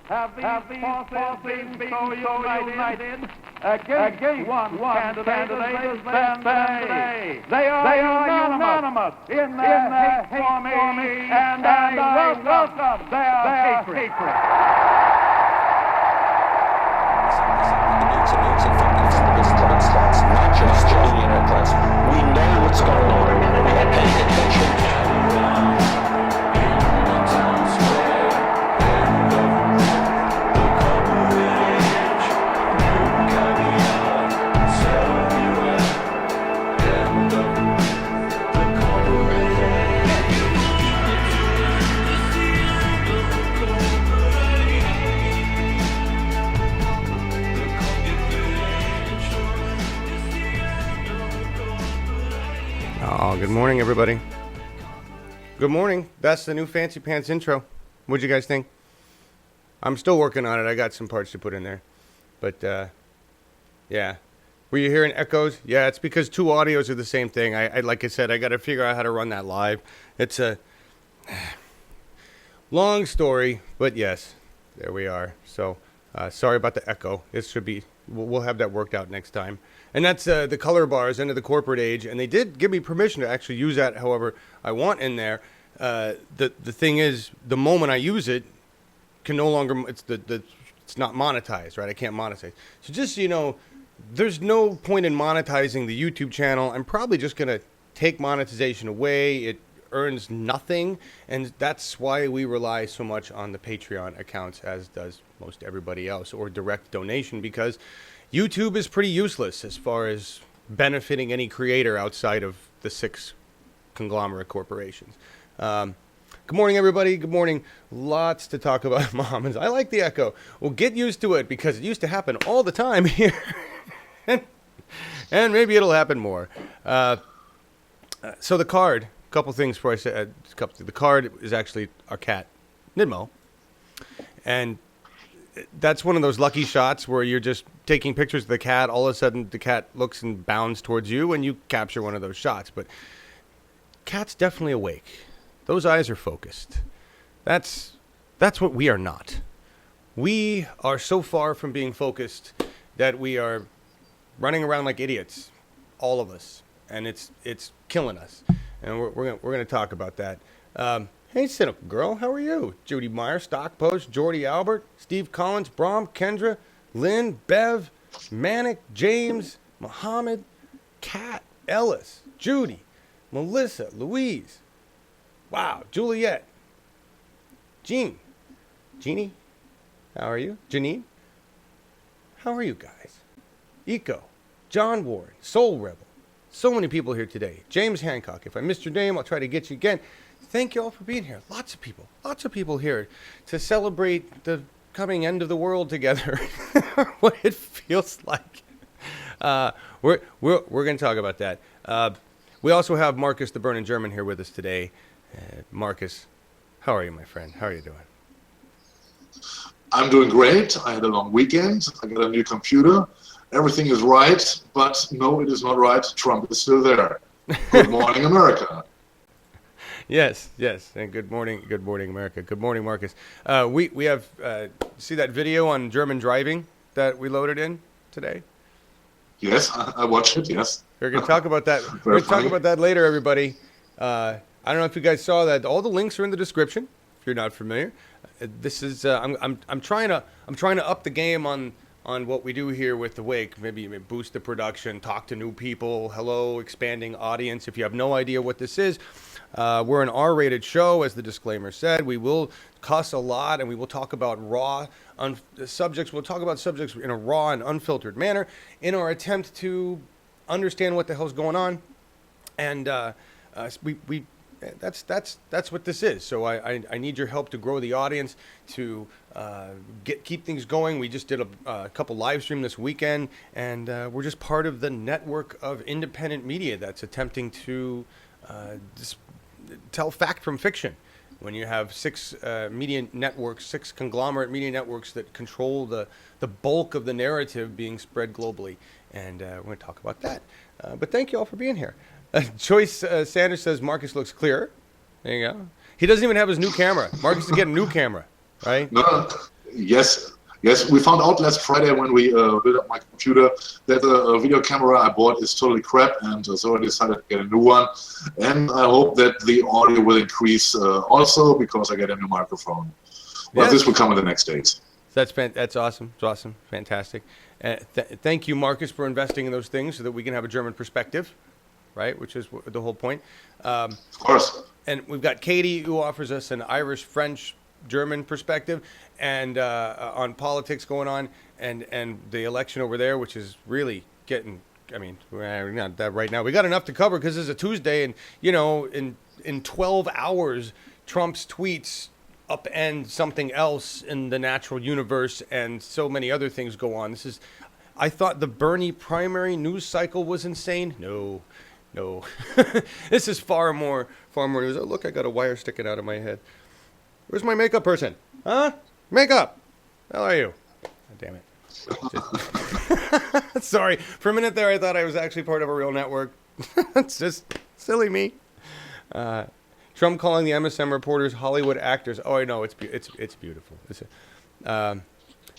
have these forces been so united against one candidate than they. They are unanimous in their hate for me, and I welcome their hatred. Not just the internet class. We know what's going on. We are paying attention. Good morning, everybody. Good morning. That's the new Fancy Pants intro. What'd you guys think? I'm still working on it. I got some parts to put in there. But, yeah. Were you hearing echoes? Yeah, it's because two audios are the same thing. I like I said, I got to figure out how to run that live. It's a long story, but yes, there we are. So, sorry about the echo. It should be, we'll have that worked out next time. And that's the color bars into the corporate age. And they did give me permission to actually use that however I want in there. The thing is, the moment I use it, can no longer, it's not monetized, right? I can't monetize. So just so you know, there's no point in monetizing the YouTube channel. I'm probably just going to take monetization away. It earns nothing. And that's why we rely so much on the Patreon accounts, as does most everybody else, or direct donation, because YouTube is pretty useless as far as benefiting any creator outside of the 6 conglomerate corporations. Good morning, everybody. Good morning. Lots to talk about, Mohammeds. I like the echo. Well, get used to it because it used to happen all the time here. and maybe it'll happen more. So the card, a couple things before I say the card is actually our cat, Nismo. And that's one of those lucky shots where you're just taking pictures of the cat. All of a sudden, the cat looks and bounds towards you, and you capture one of those shots. But cat's definitely awake. Those eyes are focused. That's what we are not. We are so far from being focused that we are running around like idiots, all of us, and it's killing us. And we're gonna talk about that. Hey, Cynical Girl, how are you? Judy Meyer, Stock Post, Jordy Albert, Steve Collins, Brom, Kendra, Lynn, Bev, Manic, James, Muhammad, Kat, Ellis, Judy, Melissa, Louise. Wow, Juliet, Jeannie, how are you? Janine, how are you guys? Eco, John Ward, Soul Rebel. So many people here today. James Hancock, if I missed your name, I'll try to get you again. Thank you all for being here. Lots of people here to celebrate the coming end of the world together. What it feels like. We're going to talk about that. We also have Markus the Burning German here with us today. Markus, how are you, my friend? How are you doing? I'm doing great. I had a long weekend. I got a new computer. Everything is right, but no, it is not right. Trump is still there. Good morning, America. Yes, and good morning, America. Good morning, Markus. We have see that video on German driving that we loaded in today? Yes, I watched it. Yes. We're going to talk about that. We're going to talk about that later, everybody. I don't know if you guys saw that. All the links are in the description. If you're not familiar, this is I'm trying to up the game on what we do here with the Wake. Maybe boost the production, talk to new people. Hello, expanding audience. If you have no idea what this is. We're an R-rated show, as the disclaimer said. We will cuss a lot, and we will talk about raw subjects. We'll talk about subjects in a raw and unfiltered manner in our attempt to understand what the hell's going on. And that's what this is. So I need your help to grow the audience, to keep things going. We just did a couple live stream this weekend, and we're just part of the network of independent media that's attempting to tell fact from fiction. When you have 6 media networks, 6 conglomerate media networks that control the bulk of the narrative being spread globally. And we're going to talk about that. But thank you all for being here. Joyce Sanders says Markus looks clearer. There you go. He doesn't even have his new camera. Markus is getting a new camera, right? No, yes. We found out last Friday when we built up my computer that the video camera I bought is totally crap, and so I decided to get a new one. And I hope that the audio will increase also because I get a new microphone. But this will come in the next days. That's awesome. It's awesome. Fantastic. Thank you, Markus, for investing in those things so that we can have a German perspective, right? Which is the whole point. Of course. And we've got Katie, who offers us an Irish, French, German perspective, and on politics going on, and the election over there, which is really getting. I mean, we're not that right now. We got enough to cover because it's a Tuesday, and in 12 hours, Trump's tweets upend something else in the natural universe, and so many other things go on. I thought the Bernie primary news cycle was insane. No. This is far more news. Oh, look, I got a wire sticking out of my head. Where's my makeup person? Huh? Makeup! How are you? Oh, damn it. Sorry. For a minute there, I thought I was actually part of a real network. It's just silly me. Trump calling the MSM reporters Hollywood actors. Oh, I know. It's beautiful.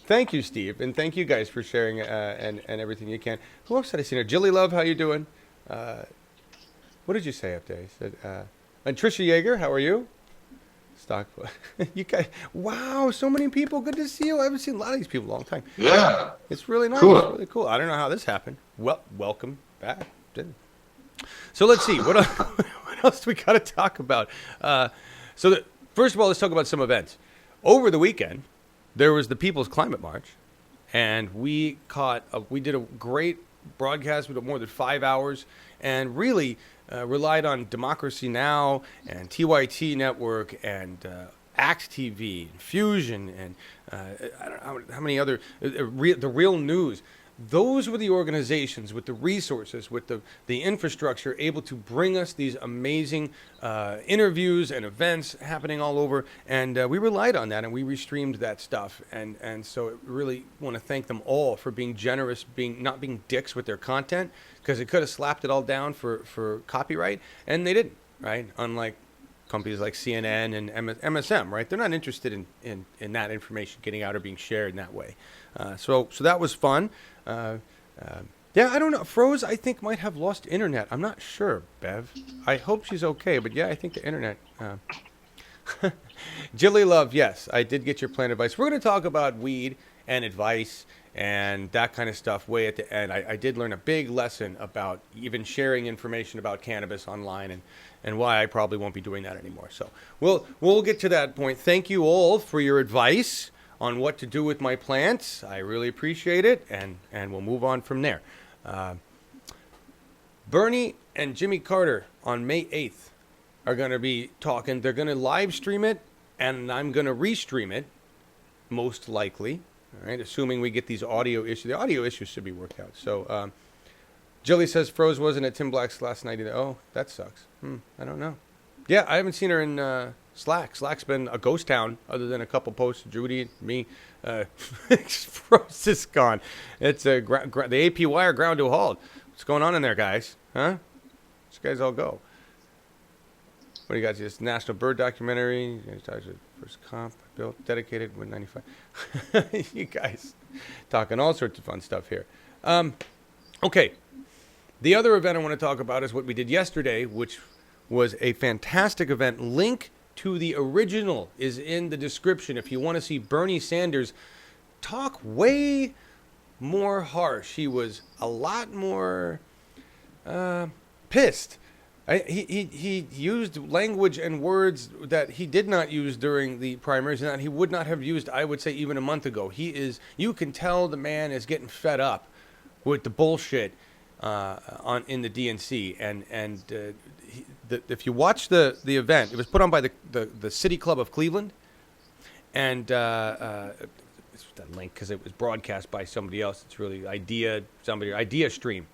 Thank you, Steve. And thank you guys for sharing and everything you can. Who else had I seen here? Jilly Love, how you doing? What did you say up there? You said, and Trisha Yeager, how are you? You guys, wow, so many people. Good to see you. I haven't seen a lot of these people in a long time. Yeah. It's really nice. Cool. It's really cool. I don't know how this happened. Well, welcome back. So let's see. What else do we got to talk about? First of all, let's talk about some events. Over the weekend, there was the People's Climate March, and we did a great broadcast with more than 5 hours, and really relied on Democracy Now! And TYT Network and Act TV, and Fusion, and I don't know how many other, the Real News. Those were the organizations with the resources, with the infrastructure, able to bring us these amazing interviews and events happening all over. And we relied on that, and we restreamed that stuff. And so I really want to thank them all for being generous, not being dicks with their content, because it could have slapped it all down for copyright, and they didn't, right? Unlike companies like CNN and MSM, right? They're not interested in that information getting out or being shared in that way. So that was fun. Yeah, I don't know. Froze, I think, might have lost internet. I'm not sure, Bev. I hope she's okay, but yeah, I think the internet. Jilly Love, yes, I did get your plant advice. We're going to talk about weed and advice and that kind of stuff way at the end. I did learn a big lesson about even sharing information about cannabis online and why I probably won't be doing that anymore. So we'll get to that point. Thank you all for your advice on what to do with my plants. I really appreciate it, and we'll move on from there. Bernie and Jimmy Carter on May 8th are going to be talking. They're going to live stream it, and I'm going to restream it, most likely, all right, assuming we get these audio issues. The audio issues should be worked out. So Jilly says Froze wasn't at Tim Black's last night either. Oh, that sucks. I don't know. Yeah, I haven't seen her in Slack. Slack's been a ghost town other than a couple posts, Judy, me. Froze is gone. It's the APY are ground to a halt. What's going on in there, guys? Huh? These guys all go. What do you got? This National Bird documentary. First comp built, dedicated, 195. You guys talking all sorts of fun stuff here. Okay. The other event I want to talk about is what we did yesterday, which was a fantastic event. Link to the original is in the description if you want to see Bernie Sanders talk way more harsh. He was a lot more pissed. He used language and words that he did not use during the primaries, and that he would not have used, I would say, even a month ago. You can tell the man is getting fed up with the bullshit in the DNC, and if you watch the event, it was put on by the City Club of Cleveland, and it's that link because it was broadcast by somebody else. It's really Idea Stream,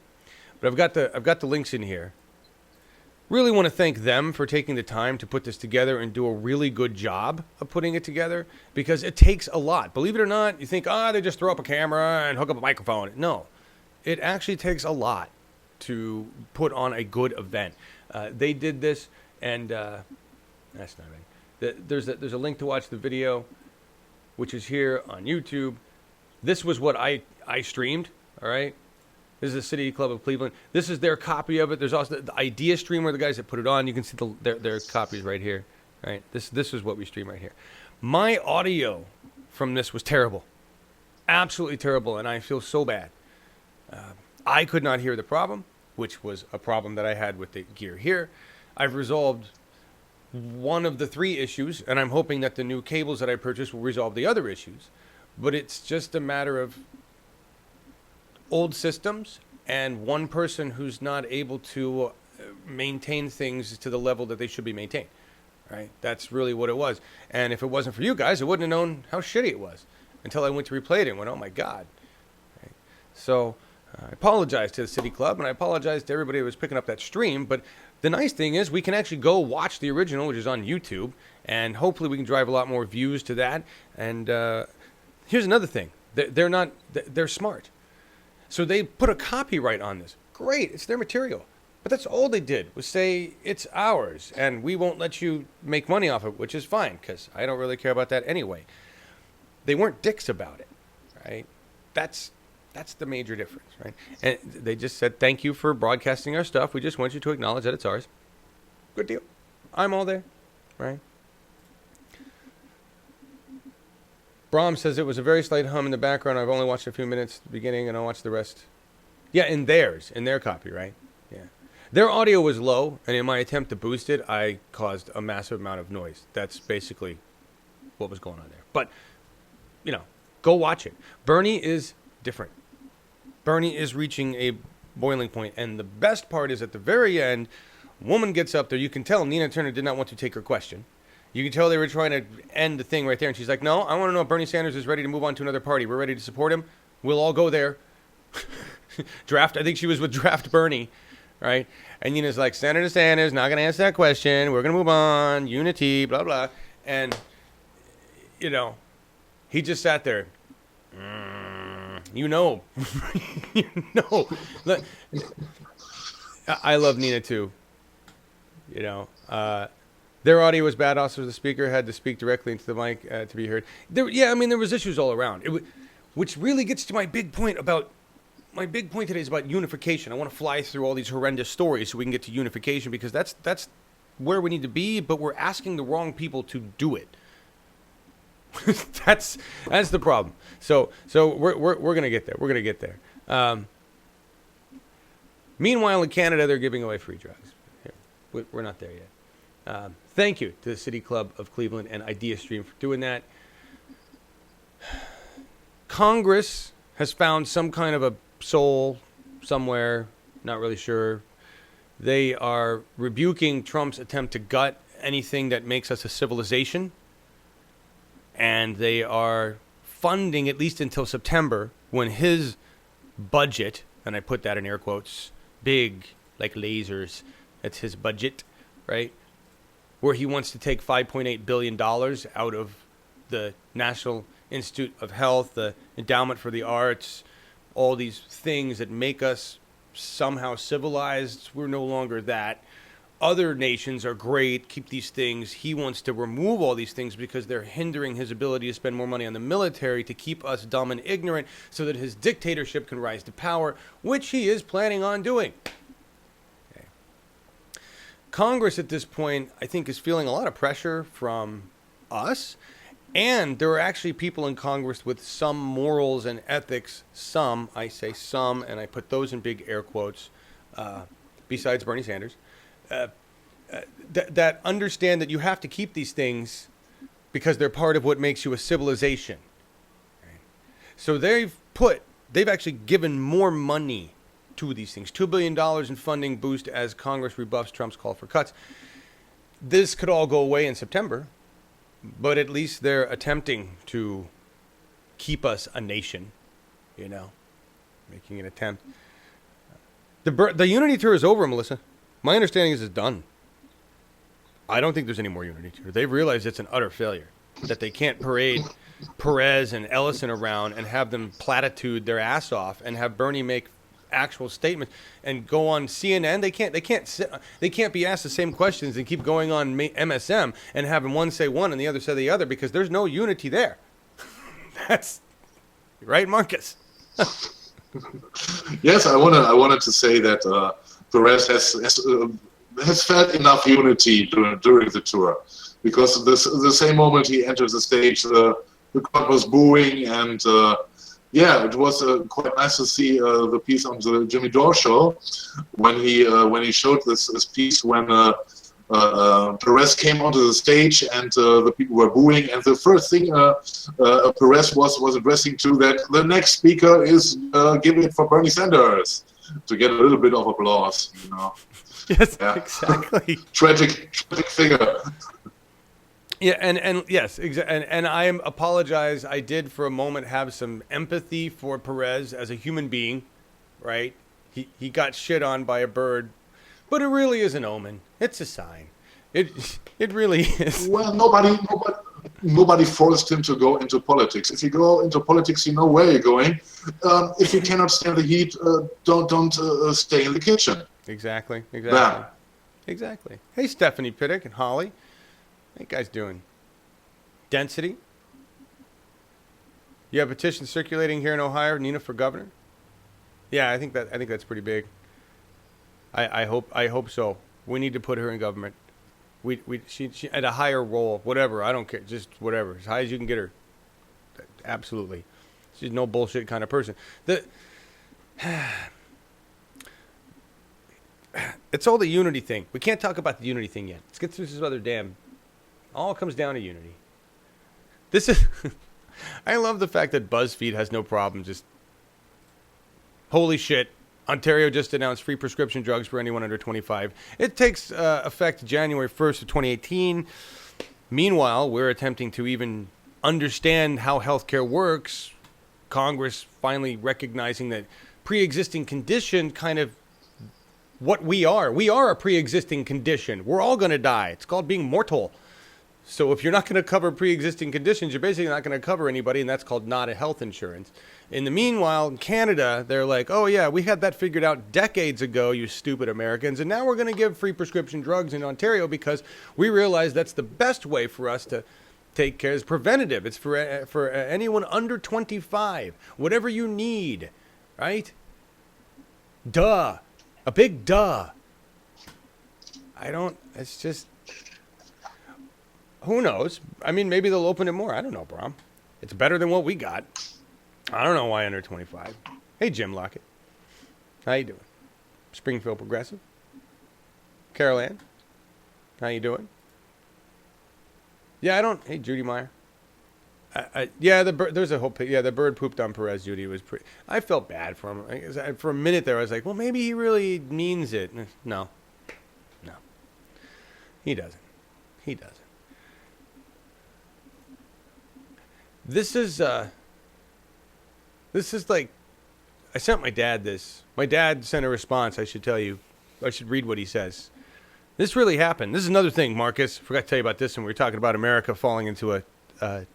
but I've got the links in here. Really want to thank them for taking the time to put this together and do a really good job of putting it together, because it takes a lot. Believe it or not, you think, they just throw up a camera and hook up a microphone. No, it actually takes a lot to put on a good event. They did this, and that's not right. There's a link to watch the video, which is here on YouTube. This was what I streamed, all right? This is the City Club of Cleveland. This is their copy of it. There's also the idea streamer, the guys that put it on. You can see their copies right here, right? This is what we stream right here. My audio from this was terrible, absolutely terrible, and I feel so bad. I could not hear the problem, which was a problem that I had with the gear here. I've resolved one of the 3 issues, and I'm hoping that the new cables that I purchased will resolve the other issues. But it's just a matter of old systems and one person who's not able to maintain things to the level that they should be maintained. Right? That's really what it was. And if it wasn't for you guys, I wouldn't have known how shitty it was until I went to replay it and went, oh my God. Right? So I apologize to the City Club, and I apologize to everybody who was picking up that stream. But the nice thing is we can actually go watch the original, which is on YouTube, and hopefully we can drive a lot more views to that. And here's another thing. They're smart. So they put a copyright on this. Great, it's their material. But that's all they did was say, it's ours, and we won't let you make money off it, which is fine, because I don't really care about that anyway. They weren't dicks about it, right? That's the major difference, right? And they just said, thank you for broadcasting our stuff. We just want you to acknowledge that it's ours. Good deal. I'm all there, right? Brahm says it was a very slight hum in the background. I've only watched a few minutes at the beginning, and I'll watch the rest. Yeah, in their copy, right? Yeah. Their audio was low, and in my attempt to boost it, I caused a massive amount of noise. That's basically what was going on there. But, go watch it. Bernie is different. Bernie is reaching a boiling point, and the best part is at the very end, woman gets up there. You can tell Nina Turner did not want to take her question. You can tell they were trying to end the thing right there. And she's like, no, I want to know if Bernie Sanders is ready to move on to another party. We're ready to support him. We'll all go there. Draft. I think she was with Draft Bernie, right? And Nina's like, Senator Sanders, not going to answer that question. We're going to move on. Unity, blah, blah. And, he just sat there. You know. Look, I love Nina, too. Their audio was bad. Also, the speaker had to speak directly into the mic to be heard. There was issues all around. Which really gets to my big point today is about unification. I want to fly through all these horrendous stories so we can get to unification, because that's where we need to be, but we're asking the wrong people to do it. that's the problem. So we're gonna get there. We're gonna get there. Meanwhile, in Canada, they're giving away free drugs. We're not there yet. Thank you to the City Club of Cleveland and IdeaStream for doing that. Congress has found some kind of a soul somewhere, not really sure. They are rebuking Trump's attempt to gut anything that makes us a civilization. And they are funding, at least until September, when his budget, and I put that in air quotes, big, like lasers, that's his budget, right? Where he wants to take $5.8 billion out of the National Institute of Health, the Endowment for the Arts, all these things that make us somehow civilized. We're no longer that. Other nations are great, keep these things. He wants to remove all these things because they're hindering his ability to spend more money on the military to keep us dumb and ignorant so that his dictatorship can rise to power, which he is planning on doing. Okay. Congress at this point, I think, is feeling a lot of pressure from us. And there are actually people in Congress with some morals and ethics, some, I say some, and I put those in big air quotes, besides Bernie Sanders, that understand that you have to keep these things because they're part of what makes you a civilization. Right? So they've actually given more money to these things, $2 billion in funding boost as Congress rebuffs Trump's call for cuts. This could all go away in September, but at least they're attempting to keep us a nation, making an attempt. The Unity Tour is over, Melissa. My understanding is it's done. I don't think there's any more Unity Tour. They've realized it's an utter failure, that they can't parade Perez and Ellison around and have them platitude their ass off and have Bernie make actual statements and go on CNN. They can't be asked the same questions and keep going on MSM and having one say one and the other say the other, because there's no unity there. That's right, Marcus. Yes, I wanted to say that Perez has felt enough unity during the tour, because the same moment he entered the stage, the crowd was booing, and it was quite nice to see the piece on the Jimmy Dore show when he showed this piece when Perez came onto the stage and the people were booing, and the first thing Perez was addressing to that the next speaker is giving it for Bernie Sanders to get a little bit of applause, you know. Yes, exactly. Tragic figure. Yeah, and yes, and I apologize. I did for a moment have some empathy for Perez as a human being, right? He got shit on by a bird, but it really is an omen. It's a sign. It really is. Well, nobody forced him to go into politics. If you go into politics, you know where you're going. If you cannot stand the heat, don't stay in the kitchen. Exactly. Bam. Exactly. Hey, Stephanie Pittick and Holly. How you guys doing? Density? You have petitions circulating here in Ohio, Nina, for governor? Yeah, I think that's pretty big. I hope so. We need to put her in government. She at a higher role, whatever. I don't care, just whatever, as high as you can get her. Absolutely, she's no bullshit kind of person. It's all the unity thing. We can't talk about the unity thing yet. Let's get through this other damn. All comes down to unity. This is. I love the fact that BuzzFeed has no problem. Just holy shit. Ontario just announced free prescription drugs for anyone under 25. It takes effect January 1st of 2018. Meanwhile, we're attempting to even understand how healthcare works. Congress finally recognizing that pre-existing condition kind of what we are. We are a pre-existing condition. We're all going to die. It's called being mortal. So if you're not going to cover pre-existing conditions, you're basically not going to cover anybody, and that's called not a health insurance. In the meanwhile, in Canada, they're like, oh, yeah, we had that figured out decades ago, you stupid Americans, and now we're going to give free prescription drugs in Ontario because we realize that's the best way for us to take care. It's preventative. It's for anyone under 25, whatever you need, right? Duh. A big duh. It's just, who knows? I mean, maybe they'll open it more. I don't know, Brom. It's better than what we got. I don't know why under 25. Hey, Jim Lockett. How you doing? Springfield Progressive. Carol Ann. How you doing? Yeah, Hey, Judy Meyer. There's a whole. Yeah, the bird pooped on Perez. Judy, it was pretty. I felt bad for him. For a minute there, I was like, well, maybe he really means it. No, he doesn't. This is like, I sent my dad this. My dad sent a response. I should tell you. I should read what he says. This really happened. This is another thing, Marcus. Forgot to tell you about this when we were talking about America falling into a.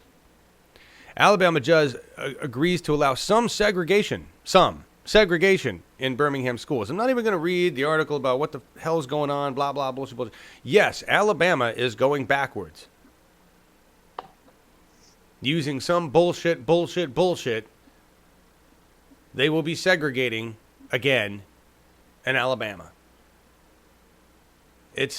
Alabama judge agrees to allow some segregation in Birmingham schools. I'm not even going to read the article about what the hell's going on, blah, blah, bullshit. Yes, Alabama is going backwards. Using some bullshit. They will be segregating again in Alabama. And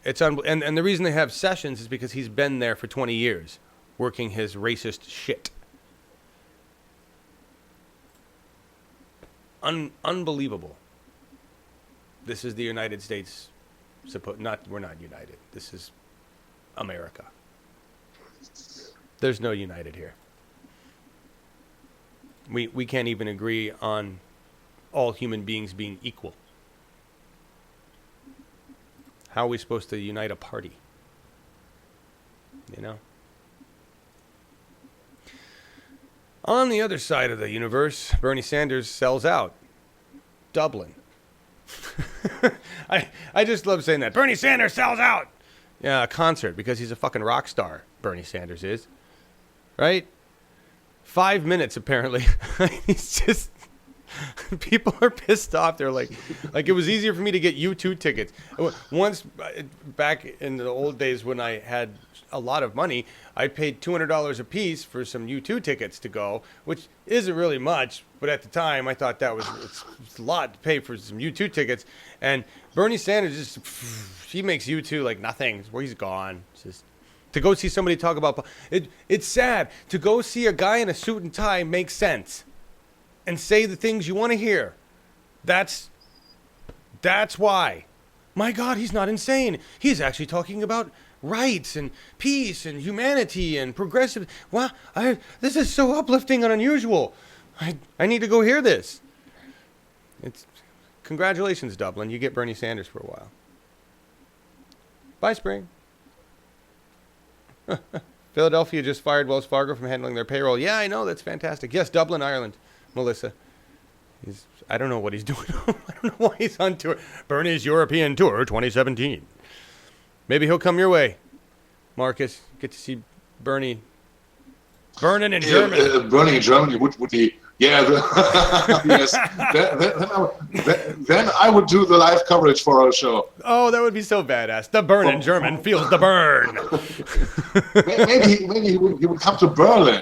the reason they have Sessions is because he's been there for 20 years. Working his racist shit. Unbelievable. This is the United States. We're not united. This is America. There's no united here. We can't even agree on all human beings being equal. How are we supposed to unite a party? You know? On the other side of the universe, Bernie Sanders sells out. Dublin. I just love saying that. Bernie Sanders sells out. Yeah, a concert, because he's a fucking rock star, Bernie Sanders is. Right? 5 minutes, apparently. He's just... People are pissed off. They're like it was easier for me to get U2 tickets. Once, back in the old days when I had a lot of money, I paid $200 a piece for some U2 tickets to go, which isn't really much, but at the time I thought that was it's a lot to pay for some U2 tickets. And Bernie Sanders he makes U2 like nothing. Where he's gone. It's just to go see somebody talk about it. It's sad to go see a guy in a suit and tie make sense and say the things you want to hear. That's why. My God, he's not insane. He's actually talking about rights and peace and humanity and progressive. Wow, this is so uplifting and unusual. I need to go hear this. Congratulations, Dublin. You get Bernie Sanders for a while. Bye, Spring. Philadelphia just fired Wells Fargo from handling their payroll. Yeah, I know. That's fantastic. Yes, Dublin, Ireland. Melissa. I don't know what he's doing. I don't know why he's on tour. Bernie's European Tour 2017. Maybe he'll come your way, Marcus. Get to see Bernie. Burning in Germany. Burning in Germany would be, yes. Then I would do the live coverage for our show. Oh, that would be so badass. The burning German feels the burn. Maybe he would come to Berlin.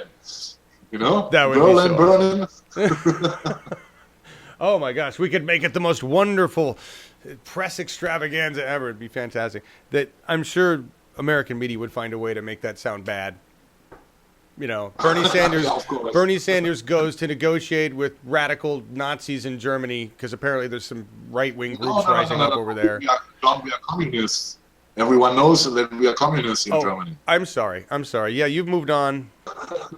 You know? That would Berlin, be so Berlin. Oh my gosh, we could make it the most wonderful press extravaganza ever. It'd be fantastic. That I'm sure American media would find a way to make that sound bad. You know, Bernie Sanders. Yeah, Bernie Sanders goes to negotiate with radical Nazis in Germany because apparently there's some right-wing groups rising up over there. We are communists. Everyone knows that we are communists in Germany. I'm sorry. Yeah, you've moved on.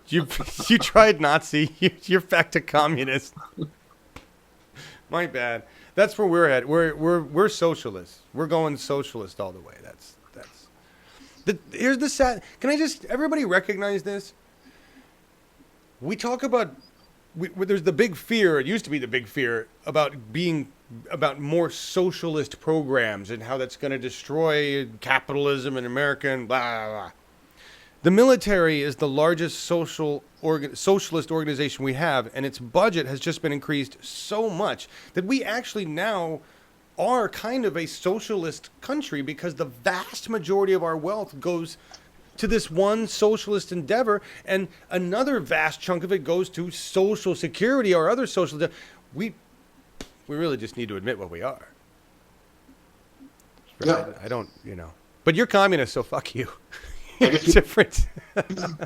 You tried Nazi. You're back to communist. My bad. That's where we're at. We're socialists. We're going socialist all the way. Here's the sad. Can I just everybody recognize this? We talk about there's the big fear. It used to be the big fear about more socialist programs and how that's going to destroy capitalism in America and blah, blah, blah. The military is the largest socialist organization we have, and its budget has just been increased so much that we actually now are kind of a socialist country because the vast majority of our wealth goes to this one socialist endeavor, and another vast chunk of it goes to Social Security or other social. We really just need to admit what we are. Yeah. I don't, But you're communist, so fuck you. It's different.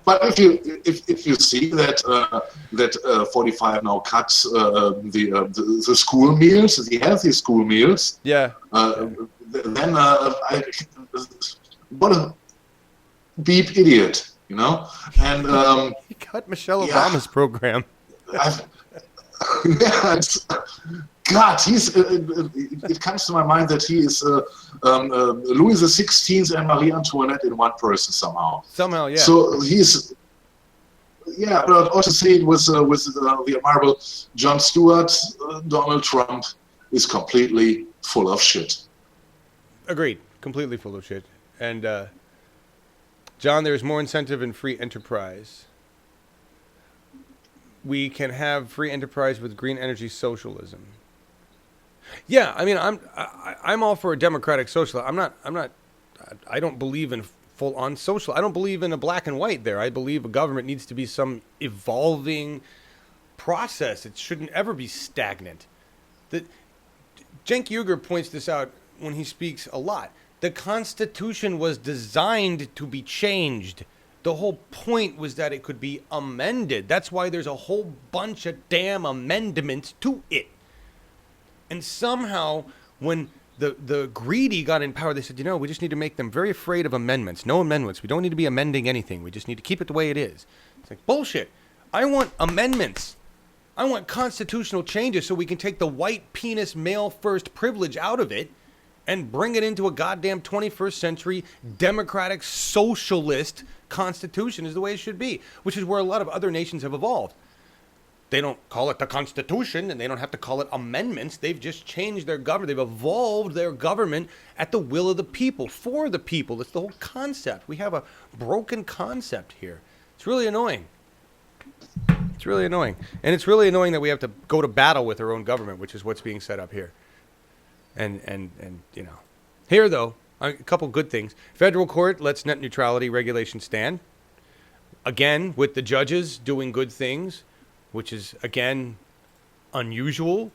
But if you see that 45 now cuts the school meals, the healthy school meals. Yeah. Then what a beep idiot, And he cut Michelle Obama's program. God, it comes to my mind that he is Louis XVI and Marie Antoinette in one person somehow. Somehow, yeah. So he's, but I'd also say it was the admirable Jon Stewart. Donald Trump is completely full of shit. Agreed. Completely full of shit. And, John, there's more incentive in free enterprise. We can have free enterprise with green energy socialism. Yeah, I mean, I'm all for a democratic socialism. I don't believe in full on social. I don't believe in a black and white there. I believe a government needs to be some evolving process. It shouldn't ever be stagnant. Cenk Uygur points this out when he speaks a lot. The Constitution was designed to be changed. The whole point was that it could be amended. That's why there's a whole bunch of damn amendments to it. And somehow, when the greedy got in power, they said, we just need to make them very afraid of amendments. No amendments. We don't need to be amending anything. We just need to keep it the way it is. It's like, bullshit. I want amendments. I want constitutional changes so we can take the white penis male first privilege out of it and bring it into a goddamn 21st century democratic socialist constitution is the way it should be, which is where a lot of other nations have evolved. They don't call it the Constitution, and they don't have to call it amendments. They've just changed their government. They've evolved their government at the will of the people, for the people. That's the whole concept. We have a broken concept here. It's really annoying. It's really annoying. And it's really annoying that we have to go to battle with our own government, which is what's being set up here. And you know. Here, though, a couple good things. Federal court lets net neutrality regulation stand. Again, with the judges doing good things, which is, again, unusual.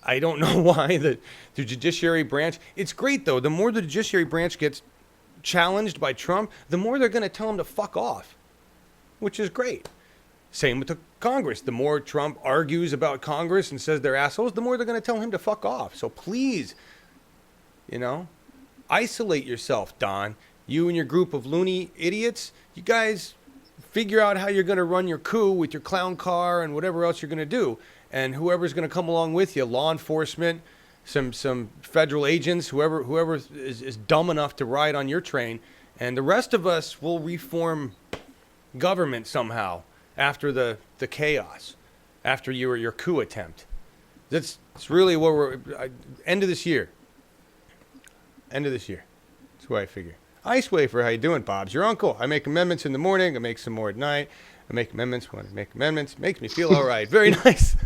I don't know why the judiciary branch... It's great, though. The more the judiciary branch gets challenged by Trump, the more they're going to tell him to fuck off, which is great. Same with the Congress. The more Trump argues about Congress and says they're assholes, the more they're going to tell him to fuck off. So please, you know, isolate yourself, Don. You and your group of loony idiots, you guys figure out how you're going to run your coup with your clown car and whatever else you're going to do. And whoever's going to come along with you, law enforcement, some federal agents, whoever is dumb enough to ride on your train, and the rest of us will reform government somehow after the chaos, after your coup attempt. It's really what we're... end of this year. End of this year. That's what I figure. Ice Wafer, how you doing, Bob's your uncle. I make amendments in the morning. I make some more at night. I make amendments when I make amendments. Makes me feel all right. Very nice.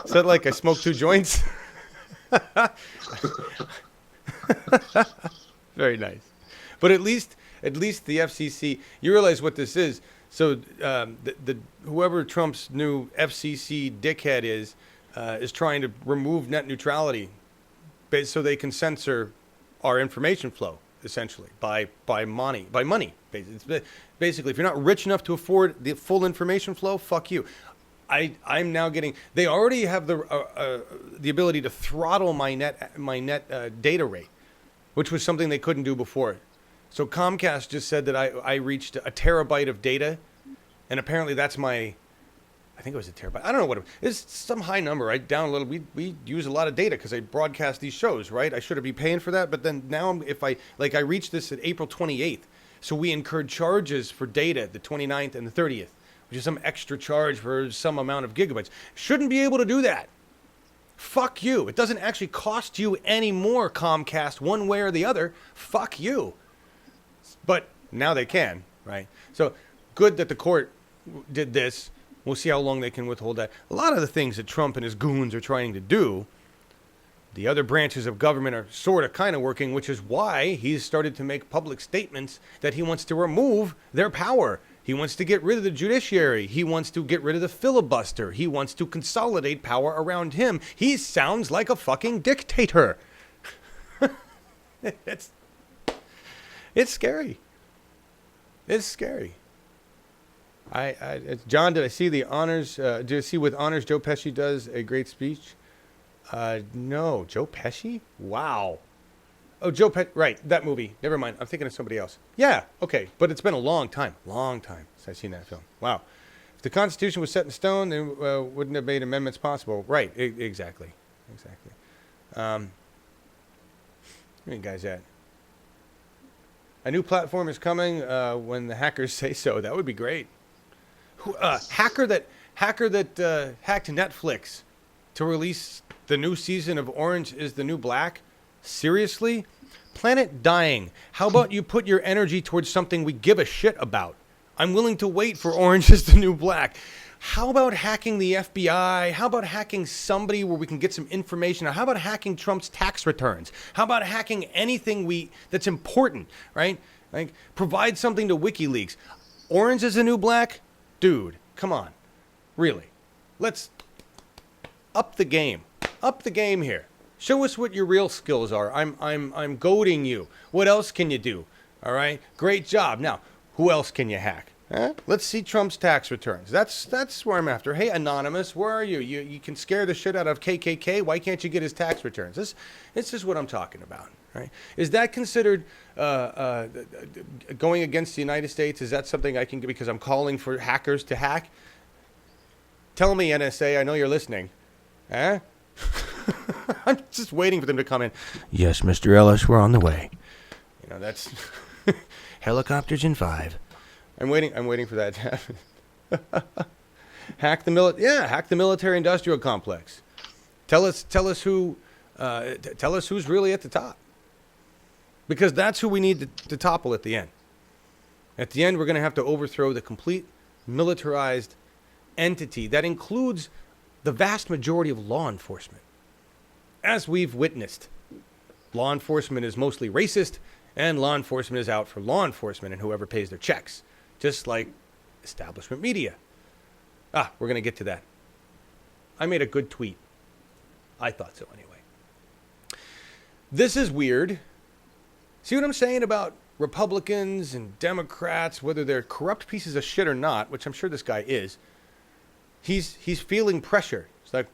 Is that like I smoke 2 joints? Very nice. But at least the FCC, you realize what this is. So the whoever Trump's new FCC dickhead is trying to remove net neutrality so they can censor our information flow, essentially, by money. Basically, if you're not rich enough to afford the full information flow, fuck you. I'm now getting... They already have the ability to throttle my net data rate, which was something they couldn't do before. So Comcast just said that I reached a terabyte of data, and apparently that's my... I think it was a terabyte. I don't know what it was. It's some high number. I downloaded... We use a lot of data because I broadcast these shows, right? I should be paying for that, but then now I reached this at April 28th, so we incurred charges for data the 29th and the 30th, which is some extra charge for some amount of gigabytes. Shouldn't be able to do that. Fuck you. It doesn't actually cost you any more, Comcast, one way or the other. Fuck you. But now they can, right? So good that the court did this. We'll see how long they can withhold that. A lot of the things that Trump and his goons are trying to do, the other branches of government are sort of kind of working, which is why he's started to make public statements that he wants to remove their power. He wants to get rid of the judiciary. He wants to get rid of the filibuster. He wants to consolidate power around him. He sounds like a fucking dictator. It's scary. It's scary. John, did I see the honors? Did I see with honors Joe Pesci does a great speech? No, Joe Pesci? Wow. Oh, Joe Pesci, right, that movie. Never mind, I'm thinking of somebody else. Yeah, okay, but it's been a long time since I've seen that film. Wow. If the Constitution was set in stone, then wouldn't have made amendments possible. Right, exactly. Where you guys at? A new platform is coming when the hackers say so. That would be great. Hacker that hacked Netflix to release the new season of Orange is the New Black? Seriously? Planet dying. How about you put your energy towards something we give a shit about? I'm willing to wait for Orange is the New Black. How about hacking the FBI? How about hacking somebody where we can get some information? How about hacking Trump's tax returns? How about hacking anything that's important, right? Like, provide something to WikiLeaks. Orange is the New Black? Dude, come on. Really. Let's up the game. Up the game here. Show us what your real skills are. I'm goading you. What else can you do? All right? Great job. Now, who else can you hack? Huh? Let's see Trump's tax returns. That's where I'm after. Hey, Anonymous, where are you? You can scare the shit out of KKK. Why can't you get his tax returns? This is what I'm talking about. Right? Is that considered going against the United States? Is that something I can get because I'm calling for hackers to hack? Tell me, NSA, I know you're listening. Huh? I'm just waiting for them to come in. Yes, Mr. Ellis, we're on the way. You know, that's helicopters in 5. I'm waiting for that to happen. Hack the military industrial complex. Tell us who's really at the top. Because that's who we need to topple at the end. At the end, we're going to have to overthrow the complete militarized entity that includes the vast majority of law enforcement. As we've witnessed, law enforcement is mostly racist, and law enforcement is out for law enforcement and whoever pays their checks, just like establishment media. We're going to get to that. I made a good tweet. I thought so anyway. This is weird. See what I'm saying about Republicans and Democrats, whether they're corrupt pieces of shit or not, which I'm sure this guy is. He's feeling pressure. It's like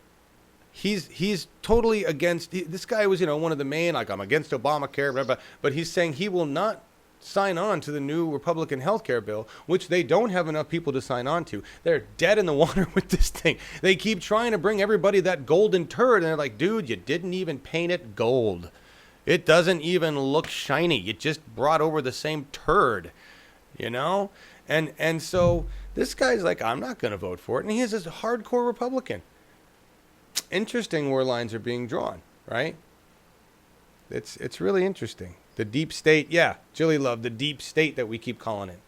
he's totally against. This guy was, one of the main, like, I'm against Obamacare, blah, blah, but he's saying he will not sign on to the new Republican health care bill, which they don't have enough people to sign on to. They're dead in the water with this thing. They keep trying to bring everybody that golden turd, and they're like, dude, you didn't even paint it gold. It doesn't even look shiny. You just brought over the same turd, And so this guy's like, I'm not going to vote for it. And he is a hardcore Republican. Interesting where lines are being drawn, right? It's really interesting. The deep state, yeah, Jilly Love, the deep state that we keep calling it,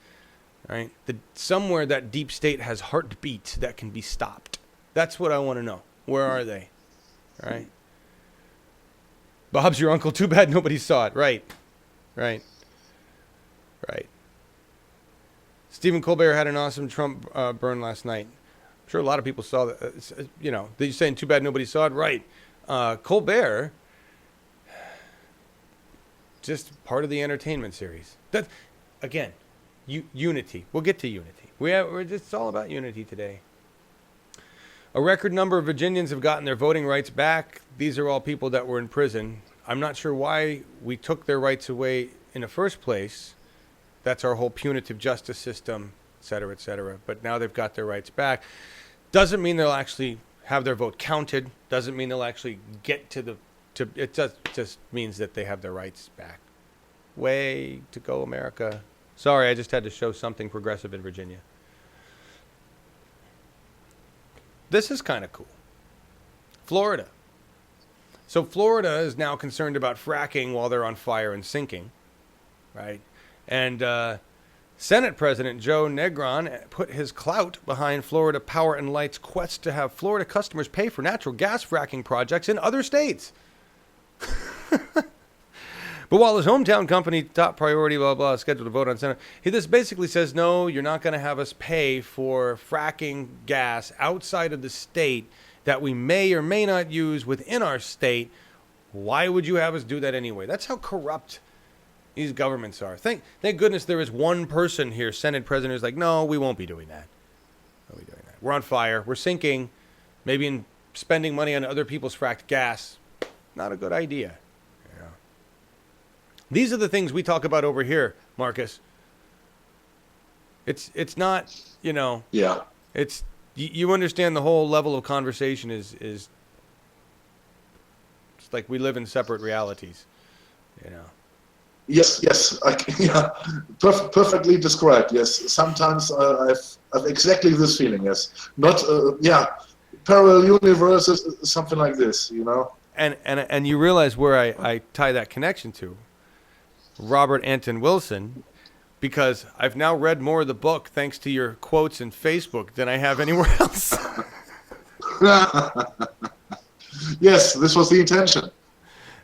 right? Somewhere that deep state has heartbeats that can be stopped. That's what I want to know. Where are they, right? Bob's your uncle. Too bad nobody saw it. Right. Stephen Colbert had an awesome Trump burn last night. I'm sure a lot of people saw that. You're saying too bad nobody saw it. Right. Colbert, just part of the entertainment series. That, again, unity. We'll get to unity. It's all about unity today. A record number of Virginians have gotten their voting rights back. These are all people that were in prison. I'm not sure why we took their rights away in the first place. That's our whole punitive justice system, et cetera, et cetera. But now they've got their rights back. Doesn't mean they'll actually have their vote counted. Doesn't mean they'll actually get it just means that they have their rights back. Way to go, America. Sorry, I just had to show something progressive in Virginia. This is kind of cool. Florida. So Florida is now concerned about fracking while they're on fire and sinking, right? And Senate President Joe Negron put his clout behind Florida Power and Light's quest to have Florida customers pay for natural gas fracking projects in other states. But while his hometown company, top priority, blah, blah, scheduled to vote on Senate, this basically says, no, you're not going to have us pay for fracking gas outside of the state that we may or may not use within our state. Why would you have us do that anyway? That's how corrupt these governments are. Thank goodness there is one person here, Senate President, who's like, no, we won't be doing that. We're on fire. We're sinking. Maybe in spending money on other people's fracked gas. Not a good idea. Yeah. These are the things we talk about over here, Marcus. It's not, Yeah. It's you understand the whole level of conversation is it's like we live in separate realities, Yes. Perfectly described. Yes. Sometimes I've exactly this feeling. Yes. Not. Parallel universes, something like this. And you realize where I tie that connection to Robert Anton Wilson, because I've now read more of the book thanks to your quotes in Facebook than I have anywhere else. Yes, this was the intention.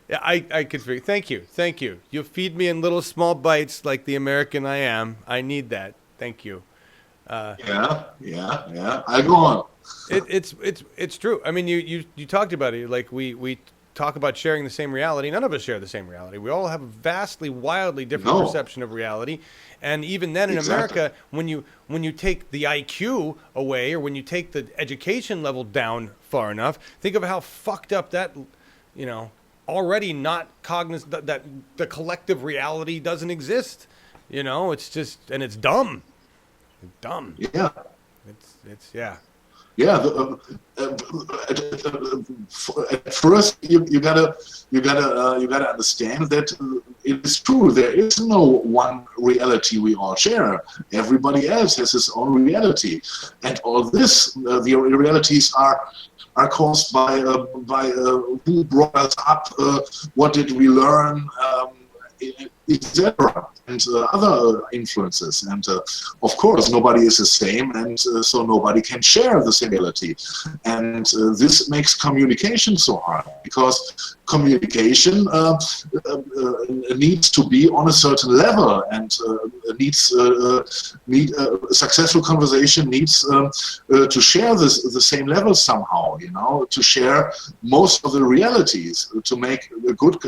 Yeah, I could figure. Thank you. You feed me in little small bites like the American I am. I need that. Thank you. Yeah. I go on. It's true. I mean, you talked about it. Like we talk about sharing the same reality. None of us share the same reality. We all have a vastly, wildly different perception of reality. And even then in America, when you take the IQ away, or when you take the education level down far enough, think of how fucked up that, already not cognizant that the collective reality doesn't exist. It's just, and it's dumb. Dumb. Yeah. It's yeah. Yeah. At first, you gotta understand that it is true. There is no one reality we all share. Everybody else has his own reality, and all this, the realities are caused by who brought us up, what did we learn. etc., and other influences. And of course, nobody is the same, and so nobody can share the same reality. And this makes communication so hard, because communication needs to be on a certain level, and successful conversation needs to share the same level somehow, to share most of the realities, to make a good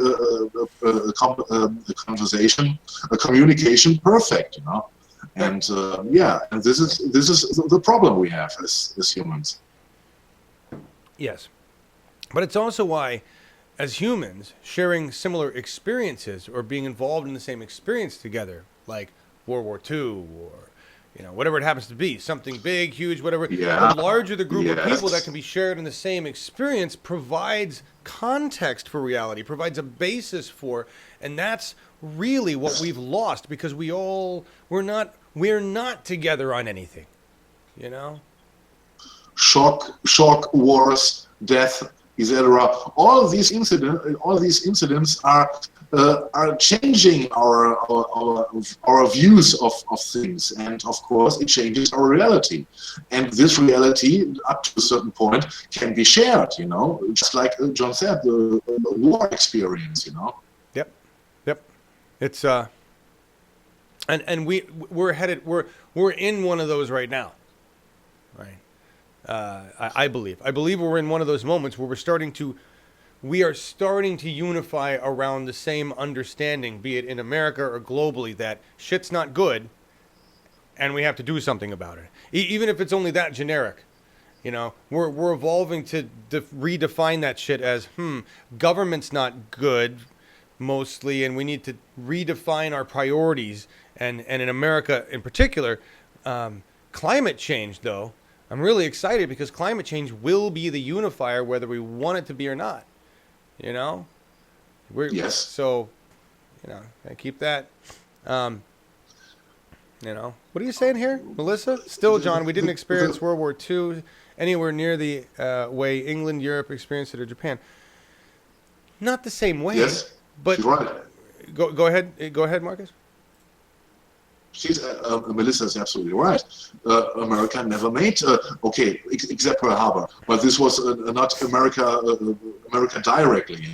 conversation, a communication perfect, and and this is the problem we have as humans. Yes, but it's also why, as humans, sharing similar experiences or being involved in the same experience together, like World War II or whatever it happens to be, something big, huge, whatever. Yeah. The larger the group of Yes. people that can be shared in the same experience provides context for reality, provides a basis for, and that's really what we've lost, because we're not together on anything, Shock, wars, death, etc. All these incidents are changing our views of things, and of course it changes our reality. And this reality, up to a certain point, can be shared. Just like John said, the war experience. Yep. It's and we're in one of those right now, right? I believe we're in one of those moments where we are starting to unify around the same understanding, be it in America or globally, that shit's not good, and we have to do something about it. Even if it's only that generic, we're evolving to redefine that shit as government's not good mostly, and we need to redefine our priorities. And in America in particular, climate change, though, I'm really excited, because climate change will be the unifier whether we want it to be or not. Yes. So, I keep that. What are you saying here, Melissa? Still, John, we didn't experience World War II anywhere near the way England, Europe experienced it, or Japan. Not the same way. Yes. But She's right. Go ahead, Marcus. Melissa is absolutely right. America never made, except Pearl Harbor, but this was not America directly.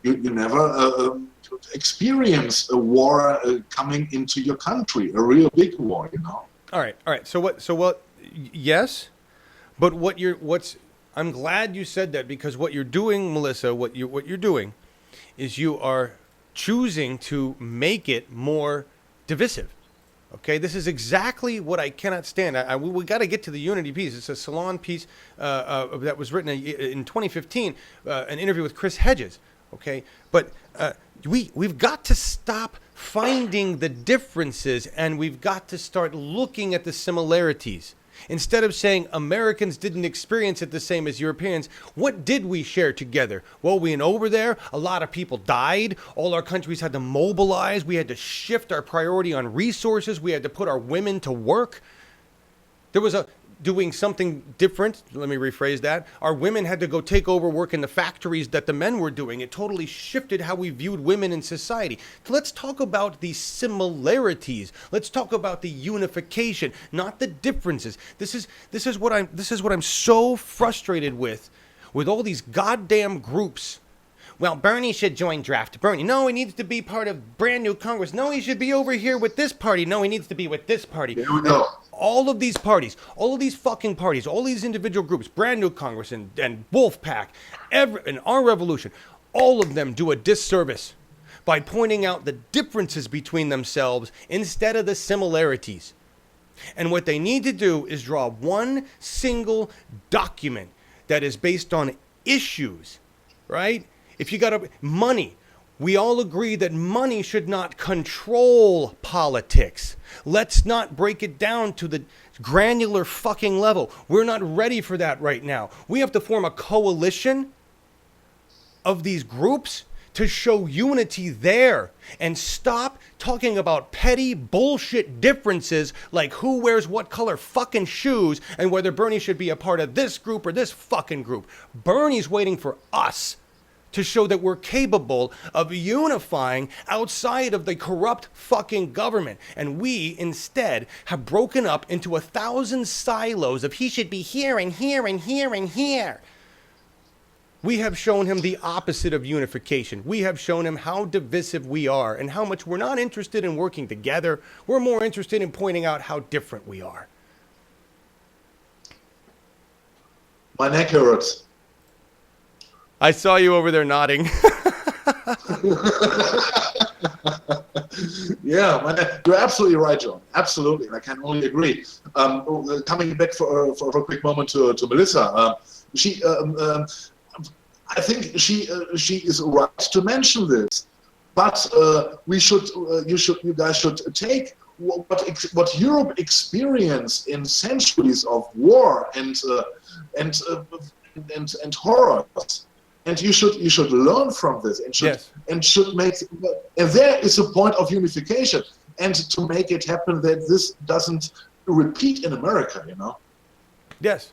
You never experienced a war coming into your country, a real big war. All right. So what? Yes, but I'm glad you said that, because what you're doing, Melissa, what you're doing, is you are choosing to make it more divisive. Okay, this is exactly what I cannot stand. We got to get to the unity piece. It's a Salon piece that was written in 2015, an interview with Chris Hedges. Okay, but we've got to stop finding the differences, and we've got to start looking at the similarities. Instead of saying Americans didn't experience it the same as Europeans, what did we share together? Well, we went over there, a lot of people died, all our countries had to mobilize, we had to shift our priority on resources, we had to put our women to work. There was doing something different, let me rephrase that. Our women had to go take over work in the factories that the men were doing. It totally shifted how we viewed women in society. So let's talk about the similarities. Let's talk about the unification, not the differences. This is what I'm so frustrated with all these goddamn groups. Well, Bernie should join Draft Bernie. No, he needs to be part of brand new Congress. No, he should be over here with this party. No, he needs to be with this party. There we go. All of these parties, all of these fucking parties, all these individual groups, brand new Congress and Wolf Pack, and our revolution, all of them do a disservice by pointing out the differences between themselves instead of the similarities. And what they need to do is draw one single document that is based on issues, right? If you got money, we all agree that money should not control politics. Let's not break it down to the granular fucking level. We're not ready for that right now. We have to form a coalition of these groups to show unity there and stop talking about petty bullshit differences like who wears what color fucking shoes and whether Bernie should be a part of this group or this fucking group. Bernie's waiting for us to show that we're capable of unifying outside of the corrupt fucking government. And we instead have broken up into 1,000 silos of he should be here and here and here and here. We have shown him the opposite of unification. We have shown him how divisive we are and how much we're not interested in working together. We're more interested in pointing out how different we are. My neck hurts. I saw you over there nodding. Yeah, you're absolutely right, John. Absolutely, I can only agree. Coming back for a quick moment to Melissa, I think she is right to mention this, but you guys should take what Europe experienced in centuries of war and horrors, and you should learn from this and should make, and there is a point of unification, and to make it happen that this doesn't repeat in America, you know. Yes.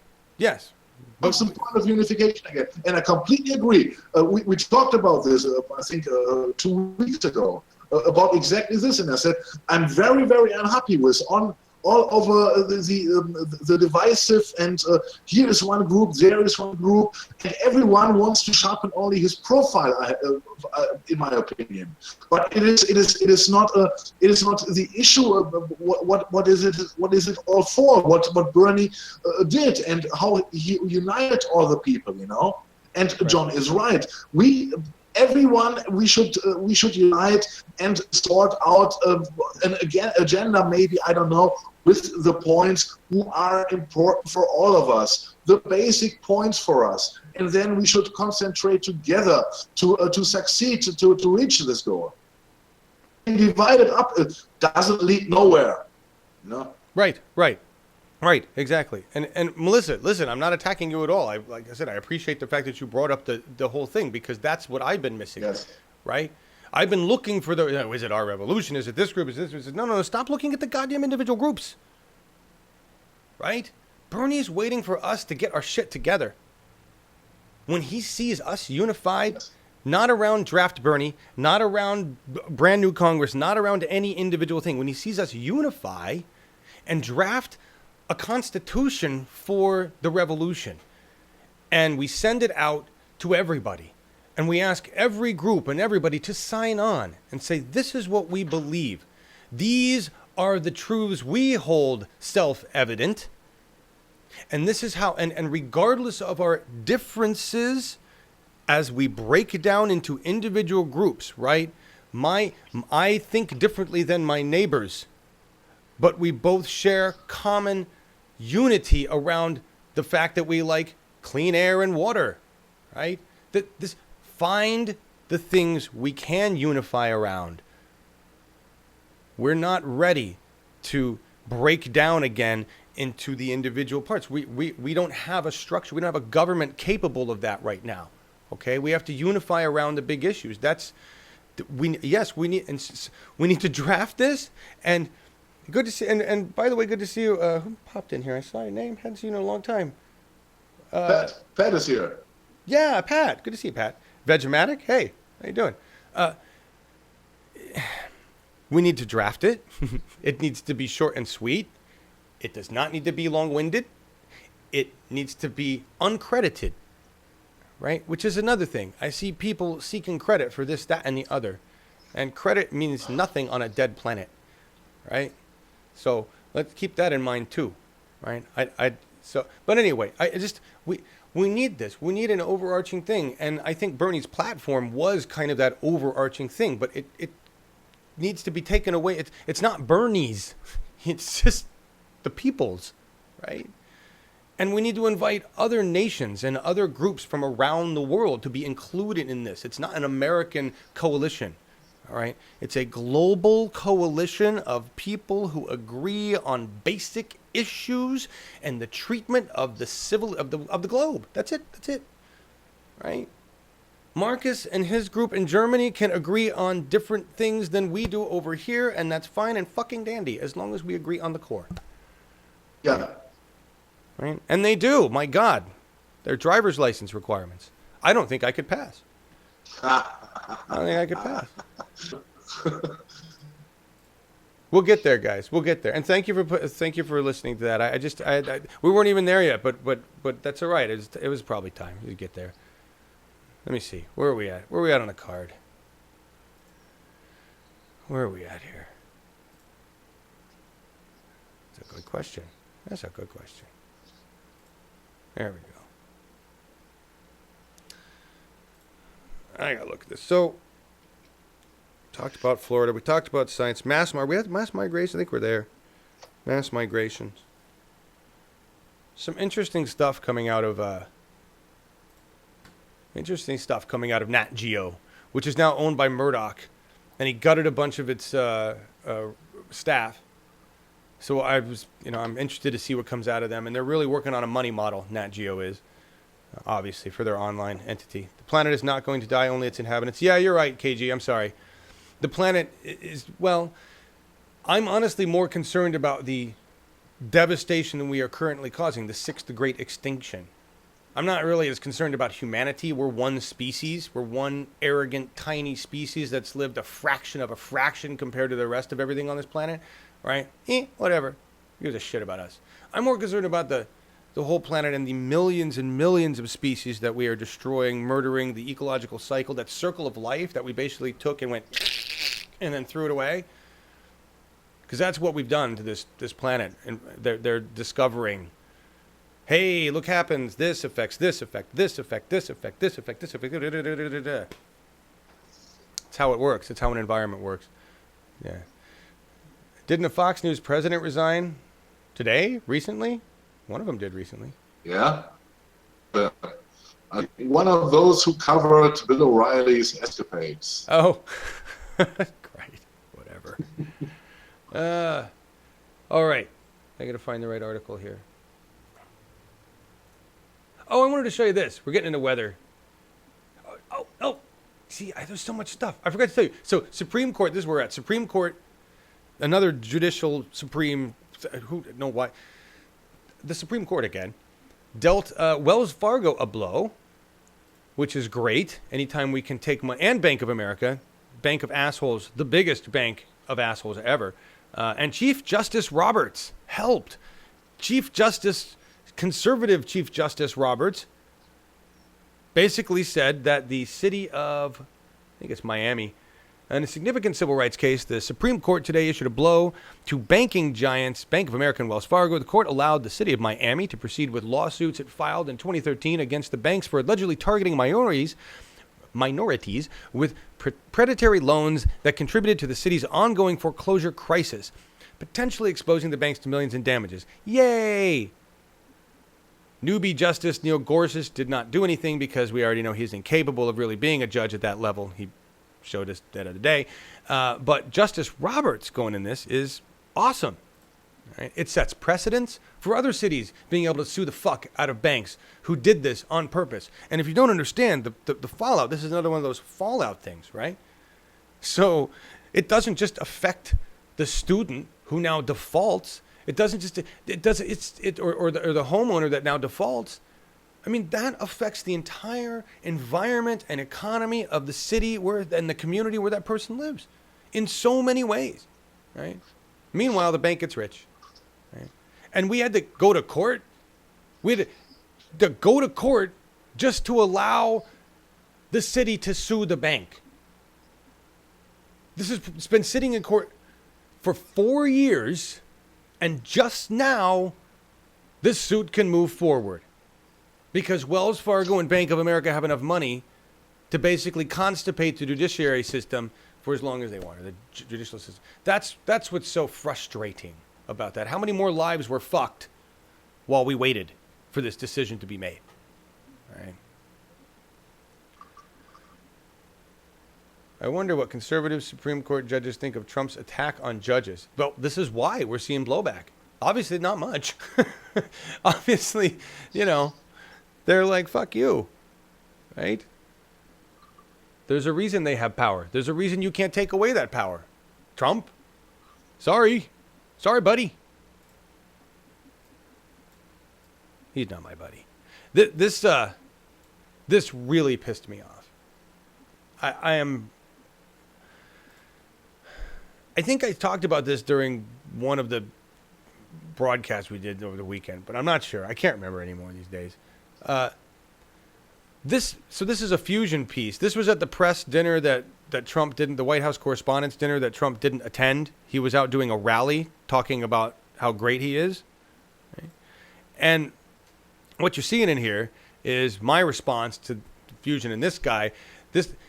What's the point of unification again? And I completely agree. We talked about this, I think, 2 weeks ago, about exactly this. And I said, I'm very, very unhappy with all over the divisive, and here is one group, there is one group, and everyone wants to sharpen only his profile, in my opinion. But it is not the issue of what is it all for? What Bernie did and how he united all the people, you know. And right. John is right. We should unite and sort out an agenda, maybe, I don't know, with the points who are important for all of us, the basic points for us, and then we should concentrate together to succeed, to reach this goal. And divide it up, it doesn't lead nowhere, you know? Right, exactly. And Melissa, listen, I'm not attacking you at all. Like I said, I appreciate the fact that you brought up the whole thing, because that's what I've been missing. Yes. Right? I've been looking for is it our revolution? Is it this group? Is this? No, stop looking at the goddamn individual groups. Right? Bernie's waiting for us to get our shit together. When he sees us unified, not around draft Bernie, not around brand new Congress, not around any individual thing, when he sees us unify and draft a constitution for the revolution, and we send it out to everybody, and we ask every group and everybody to sign on and say, this is what we believe. These are the truths we hold self-evident. And this is how, and regardless of our differences, as we break it down into individual groups, right? I think differently than my neighbors, but we both share common unity around the fact that we like clean air and water, right? Find the things we can unify around. We're not ready to break down again into the individual parts. We don't have a structure. We don't have a government capable of that right now. Okay, we have to unify around the big issues. We need to draft this. And good to see. And by the way, good to see you. Who popped in here? I saw your name. Hadn't seen you in a long time. Pat is here. Yeah, Pat. Good to see you, Pat. Vegematic. Hey, how you doing? We need to draft it. It needs to be short and sweet. It does not need to be long-winded. It needs to be uncredited, right? Which is another thing. I see people seeking credit for this, that, and the other. And credit means nothing on a dead planet, right? So let's keep that in mind too, right? But anyway, we need this. We need an overarching thing. And I think Bernie's platform was kind of that overarching thing, but it needs to be taken away. It's not Bernie's. It's just the people's, right? And we need to invite other nations and other groups from around the world to be included in this. It's not an American coalition, all right? It's a global coalition of people who agree on basic issues and the treatment of the globe. That's it, right? Markus and his group in Germany can agree on different things than we do over here, and that's fine and fucking dandy as long as we agree on the core. Yeah. Right? And they do. My God, their driver's license requirements. I don't think I could pass. I don't think I could pass. We'll get there, guys. We'll get there. And thank you for listening to that. We weren't even there yet, but that's all right. It was probably time to get there. Let me see. Where are we at? Where are we at on the card? Where are we at here? That's a good question. That's a good question. There we go. I gotta look at this. So, talked about Florida. We talked about science. We had mass migration. I think we're there. Mass migrations. Some interesting stuff coming out of Nat Geo, which is now owned by Murdoch, and he gutted a bunch of its staff. So I'm interested to see what comes out of them, and they're really working on a money model. Nat Geo is, obviously, for their online entity. The planet is not going to die, only its inhabitants. Yeah, you're right, KG. I'm sorry. The planet is, well, I'm honestly more concerned about the devastation than we are currently causing, the sixth great extinction. I'm not really as concerned about humanity. We're one species. We're one arrogant, tiny species that's lived a fraction of a fraction compared to the rest of everything on this planet, right? Whatever. Who gives a shit about us? I'm more concerned about the whole planet and the millions and millions of species that we are destroying, murdering, the ecological cycle, that circle of life that we basically took and went and then threw it away. Because that's what we've done to this planet. And they're discovering, hey, look happens, this affects this effect, this effect, this effect, this effect, this effect. That's how it works. That's how an environment works. Yeah. Didn't a Fox News president resign today, recently? One of them did recently. Yeah. One of those who covered Bill O'Reilly's escapades. Oh, great. Whatever. All right. I got to find the right article here. Oh, I wanted to show you this. We're getting into weather. Oh. See, there's so much stuff. I forgot to tell you. So, Supreme Court, this is where we're at. Supreme Court, another judicial Supreme, why? The Supreme Court again dealt Wells Fargo a blow, which is great. Anytime we can take money, and Bank of America, bank of assholes, the biggest bank of assholes ever, and Chief Justice Roberts helped. Conservative Chief Justice Roberts basically said that the city of, I think it's Miami, in a significant civil rights case, the Supreme Court today issued a blow to banking giants, Bank of America and Wells Fargo. The court allowed the city of Miami to proceed with lawsuits it filed in 2013 against the banks for allegedly targeting minorities with predatory loans that contributed to the city's ongoing foreclosure crisis, potentially exposing the banks to millions in damages. Yay! Newbie Justice Neil Gorsuch did not do anything because we already know he's incapable of really being a judge at that level. He showed us that other day. But Justice Roberts going in this is awesome. Right? It sets precedents for other cities being able to sue the fuck out of banks who did this on purpose. And if you don't understand the fallout, this is another one of those fallout things, right? So it doesn't just affect the student who now defaults. It doesn't just, or the homeowner that now defaults. I mean, that affects the entire environment and economy of the city and the community where that person lives in so many ways, right? Meanwhile, the bank gets rich, right? And we had to go to court. We had to go to court just to allow the city to sue the bank. It's been sitting in court for 4 years, and just now, this suit can move forward. Because Wells Fargo and Bank of America have enough money to basically constipate the judiciary system for as long as they want, or the judicial system. That's what's so frustrating about that. How many more lives were fucked while we waited for this decision to be made? All right. I wonder what conservative Supreme Court judges think of Trump's attack on judges. Well, this is why we're seeing blowback. Obviously, not much. Obviously, they're like, fuck you, right? There's a reason they have power. There's a reason you can't take away that power. Trump, sorry, buddy. He's not my buddy. This really pissed me off. I think I talked about this during one of the broadcasts we did over the weekend, but I'm not sure. I can't remember anymore these days. This is a fusion piece. This was at the press dinner that Trump didn't, the White House Correspondents' Dinner that Trump didn't attend. He was out doing a rally talking about how great he is. Right? And what you're seeing in here is my response to Fusion and this guy.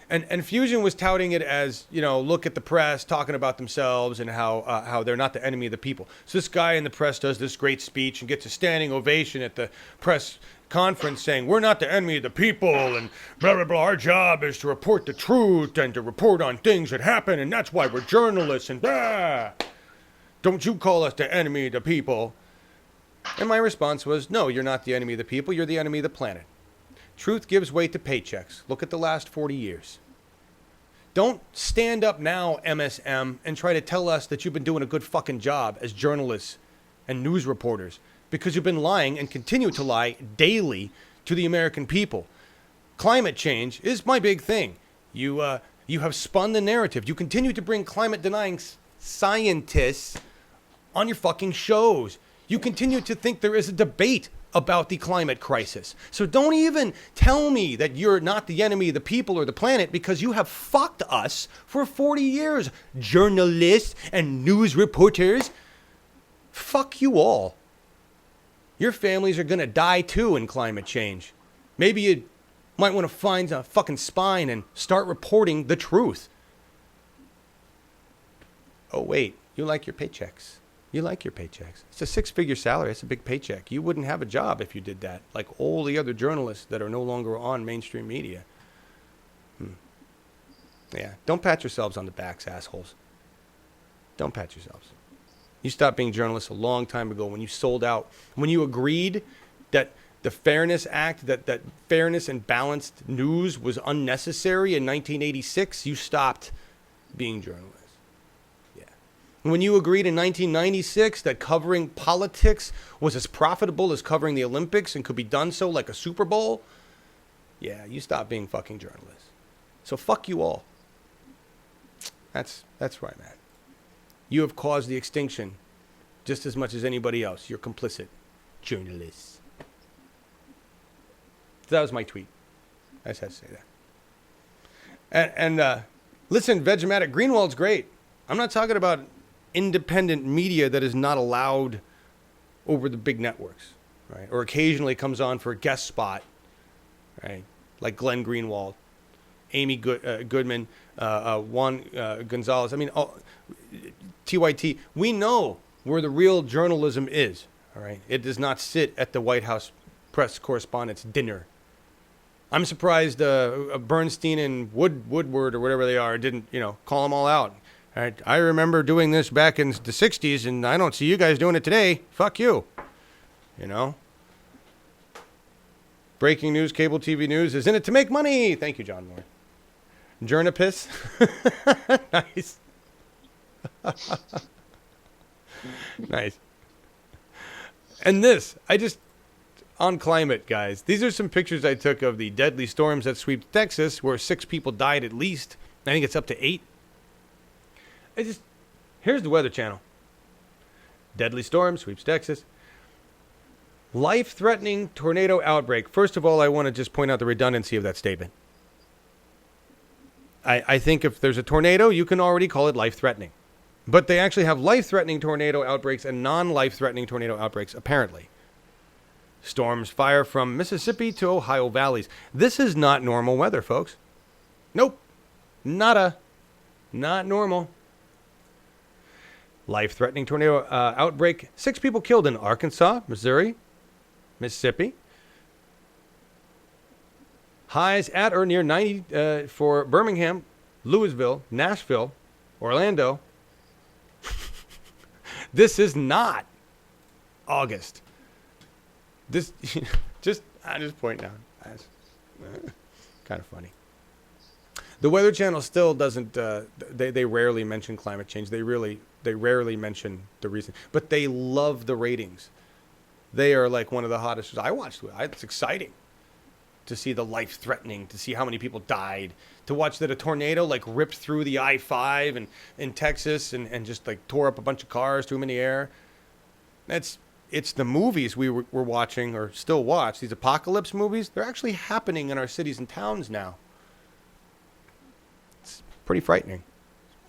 And Fusion was touting it as, look at the press talking about themselves and how they're not the enemy of the people. So this guy in the press does this great speech and gets a standing ovation at the press conference saying, we're not the enemy of the people and blah, blah, blah. Our job is to report the truth and to report on things that happen, and that's why we're journalists and blah. Don't you call us the enemy of the people. And my response was, no, you're not the enemy of the people. You're the enemy of the planet. Truth gives way to paychecks. Look at the last 40 years. Don't stand up now, MSM, and try to tell us that you've been doing a good fucking job as journalists and news reporters, because you've been lying and continue to lie daily to the American people. Climate change is my big thing. You have spun the narrative. You continue to bring climate-denying scientists on your fucking shows. You continue to think there is a debate about the climate crisis. So don't even tell me that you're not the enemy of the people or the planet, because you have fucked us for 40 years, journalists and news reporters. Fuck you all. Your families are going to die too in climate change. Maybe you might want to find a fucking spine and start reporting the truth. Oh, wait, you like your paychecks. You like your paychecks. It's a 6-figure salary. It's a big paycheck. You wouldn't have a job if you did that, like all the other journalists that are no longer on mainstream media. Yeah, don't pat yourselves on the backs, assholes. Don't pat yourselves. You stopped being journalists a long time ago when you sold out, when you agreed that the Fairness Act, that fairness and balanced news was unnecessary in 1986. You stopped being journalists. When you agreed in 1996 that covering politics was as profitable as covering the Olympics and could be done so like a Super Bowl, yeah, you stopped being fucking journalists. So fuck you all. That's where I'm at. You have caused the extinction just as much as anybody else. You're complicit. Journalists. So that was my tweet. I just had to say that. And listen, Vegematic, Greenwald's great. I'm not talking about independent media that is not allowed over the big networks, right? Or occasionally comes on for a guest spot, right? Like Glenn Greenwald, Amy Goodman, Juan Gonzalez. I mean, TYT. We know where the real journalism is, all right? It does not sit at the White House press correspondents' dinner. I'm surprised Bernstein and Woodward or whatever they are didn't, call them all out. I remember doing this back in the 60s, and I don't see you guys doing it today. Fuck you. Breaking news, cable TV news is in it to make money. Thank you, John Moore. Journapis. Nice. Nice. And this, on climate, guys. These are some pictures I took of the deadly storms that swept Texas, where 6 people died at least. I think it's up to 8. Here's the Weather Channel. Deadly storm sweeps Texas. Life-threatening tornado outbreak. First of all, I want to just point out the redundancy of that statement. I think if there's a tornado, you can already call it life-threatening. But they actually have life-threatening tornado outbreaks and non-life-threatening tornado outbreaks, apparently. Storms fire from Mississippi to Ohio valleys. This is not normal weather, folks. Nope. Not normal. Life-threatening tornado outbreak. 6 people killed in Arkansas, Missouri, Mississippi. Highs at or near 90 for Birmingham, Louisville, Nashville, Orlando. This is not August. This I just point out. That's kind of funny. The Weather Channel still doesn't. They rarely mention climate change. They rarely mention the reason, but they love the ratings. They are like one of the hottest. I watched it. It's exciting. to see the life-threatening, to see how many people died, to watch that a tornado like ripped through the I-5 and in Texas and just like tore up a bunch of cars, threw them in the air. It's the movies we're watching or still watch, these apocalypse movies. They're actually happening in our cities and towns now. It's pretty frightening.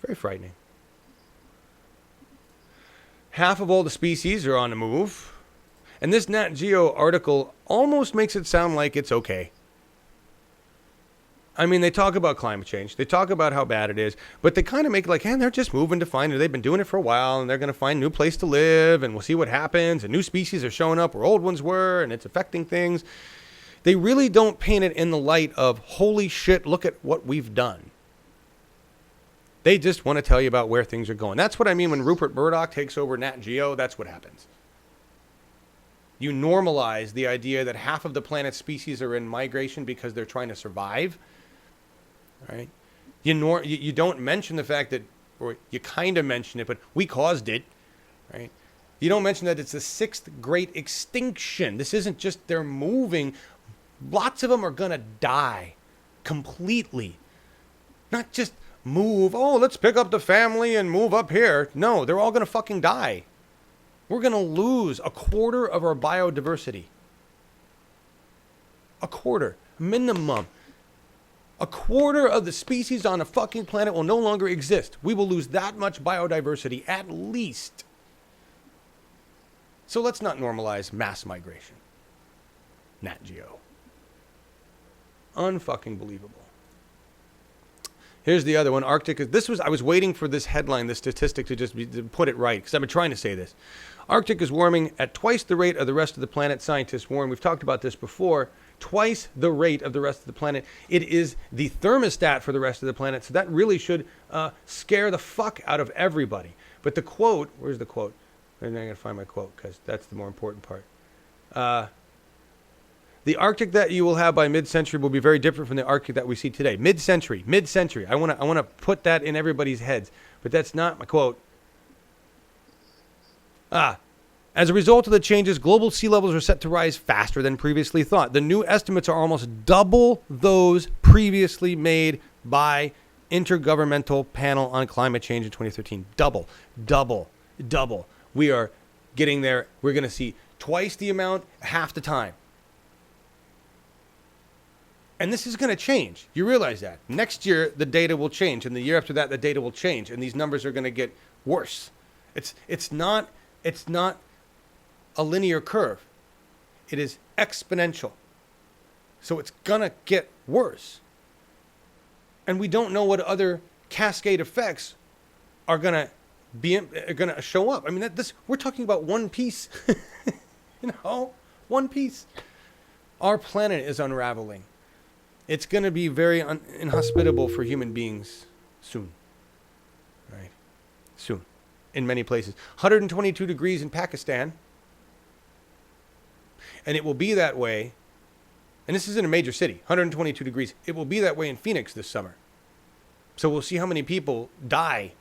Very frightening. Half of all the species are on the move. And this Nat Geo article almost makes it sound like it's okay. I mean, they talk about climate change. They talk about how bad it is. But they kind of make it like, hey, they're just moving to find it. They've been doing it for a while, and they're going to find a new place to live, and we'll see what happens. And new species are showing up where old ones were, and it's affecting things. They really don't paint it in the light of, holy shit, look at what we've done. They just want to tell you about where things are going. That's what I mean when Rupert Murdoch takes over Nat Geo. That's what happens. You normalize the idea that half of the planet's species are in migration because they're trying to survive. Right? You don't mention the fact that, or you kind of mention it, but we caused it. Right? You don't mention that it's the 6th great extinction. This isn't just they're moving. Lots of them are going to die completely. Not just move, oh, let's pick up the family and move up here. No, they're all going to fucking die. We're going to lose a quarter of our biodiversity. A quarter. Minimum. A quarter of the species on the fucking planet will no longer exist. We will lose that much biodiversity, at least. So let's not normalize mass migration. Nat Geo. Unfucking believable. Here's the other one. Arctic. I was waiting for this headline, this statistic, to put it right, because I've been trying to say this. Arctic is warming at twice the rate of the rest of the planet, scientists warn. We've talked about this before. Twice the rate of the rest of the planet. It is the thermostat for the rest of the planet, so that really should scare the fuck out of everybody. But the quote, where's the quote? I'm going to find my quote, because that's the more important part. The Arctic that you will have by mid-century will be very different from the Arctic that we see today. Mid-century. I want to put that in everybody's heads, but that's not my quote. As a result of the changes, global sea levels are set to rise faster than previously thought. The new estimates are almost double those previously made by Intergovernmental Panel on Climate Change in 2013. Double. We are getting there. We're going to see twice the amount, half the time. And this is going to change. You realize that. Next year, the data will change. And the year after that, the data will change. And these numbers are going to get worse. It's not a linear curve. It is exponential. So it's going to get worse. And we don't know what other cascade effects are going to show up. I mean, we're talking about one piece. One piece. Our planet is unraveling. It's going to be very inhospitable for human beings soon. Right? Soon. In many places. 122 degrees in Pakistan. And it will be that way. And this is in a major city. 122 degrees. It will be that way in Phoenix this summer. So we'll see how many people die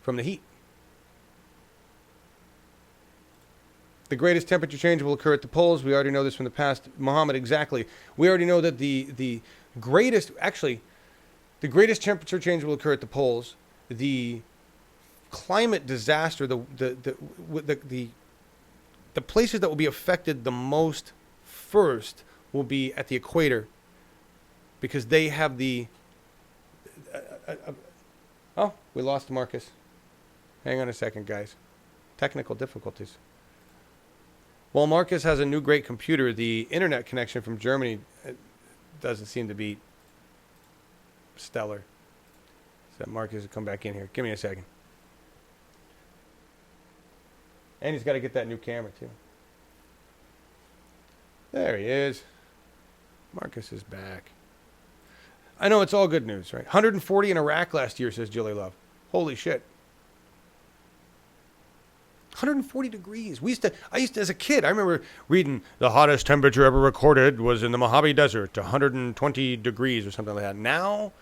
from the heat. The greatest temperature change will occur at the poles. We already know this from the past. Mohammed, exactly. We already know that the greatest temperature change will occur at the poles. The climate disaster, the places that will be affected the most first will be at the equator, because they have the... oh, we lost Marcus. Hang on a second, guys. Technical difficulties. While Marcus has a new great computer, the internet connection from Germany doesn't seem to be stellar. So Marcus will come back in here. Give me a second. And he's got to get that new camera, too. There he is. Marcus is back. I know it's all good news, right? 140 in Iraq last year, says Julie Love. Holy shit. 140 degrees. I used to, as a kid, I remember reading the hottest temperature ever recorded was in the Mojave Desert, 120 degrees or something like that. Now,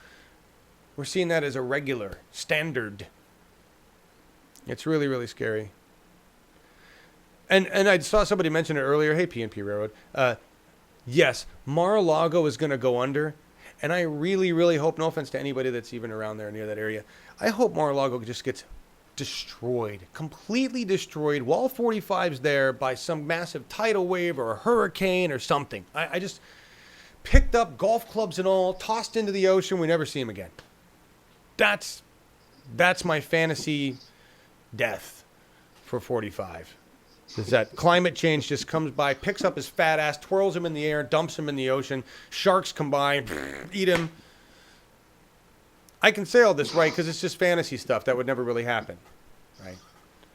we're seeing that as a regular standard. It's really, really scary. And I saw somebody mention it earlier. Hey, PNP Railroad. yes, Mar-a-Lago is going to go under. And I really, really hope, no offense to anybody that's even around there near that area, I hope Mar-a-Lago just gets destroyed, completely destroyed, while 45's there by some massive tidal wave or a hurricane or something. I just picked up golf clubs and all, tossed into the ocean, we never see them again. That's my fantasy death for 45. Is that climate change just comes by, picks up his fat ass, twirls him in the air, dumps him in the ocean, sharks come by, eat him. I can say all this, right, because it's just fantasy stuff that would never really happen, right?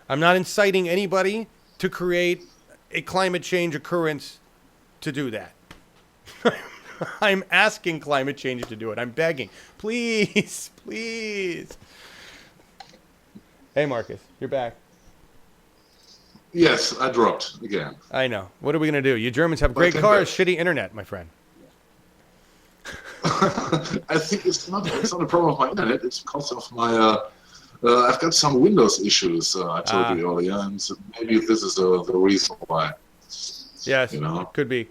I'm not inciting anybody to create a climate change occurrence to do that. I'm asking climate change to do it. I'm begging. Please, please. Hey, Marcus, you're back. Yes, I dropped again. I know. What are we going to do? You Germans have great cars, shitty internet, my friend. I think it's not a problem of my internet. It's because of my. I've got some Windows issues. I told you earlier, and so maybe this is the reason why. Yes, you know? Could be.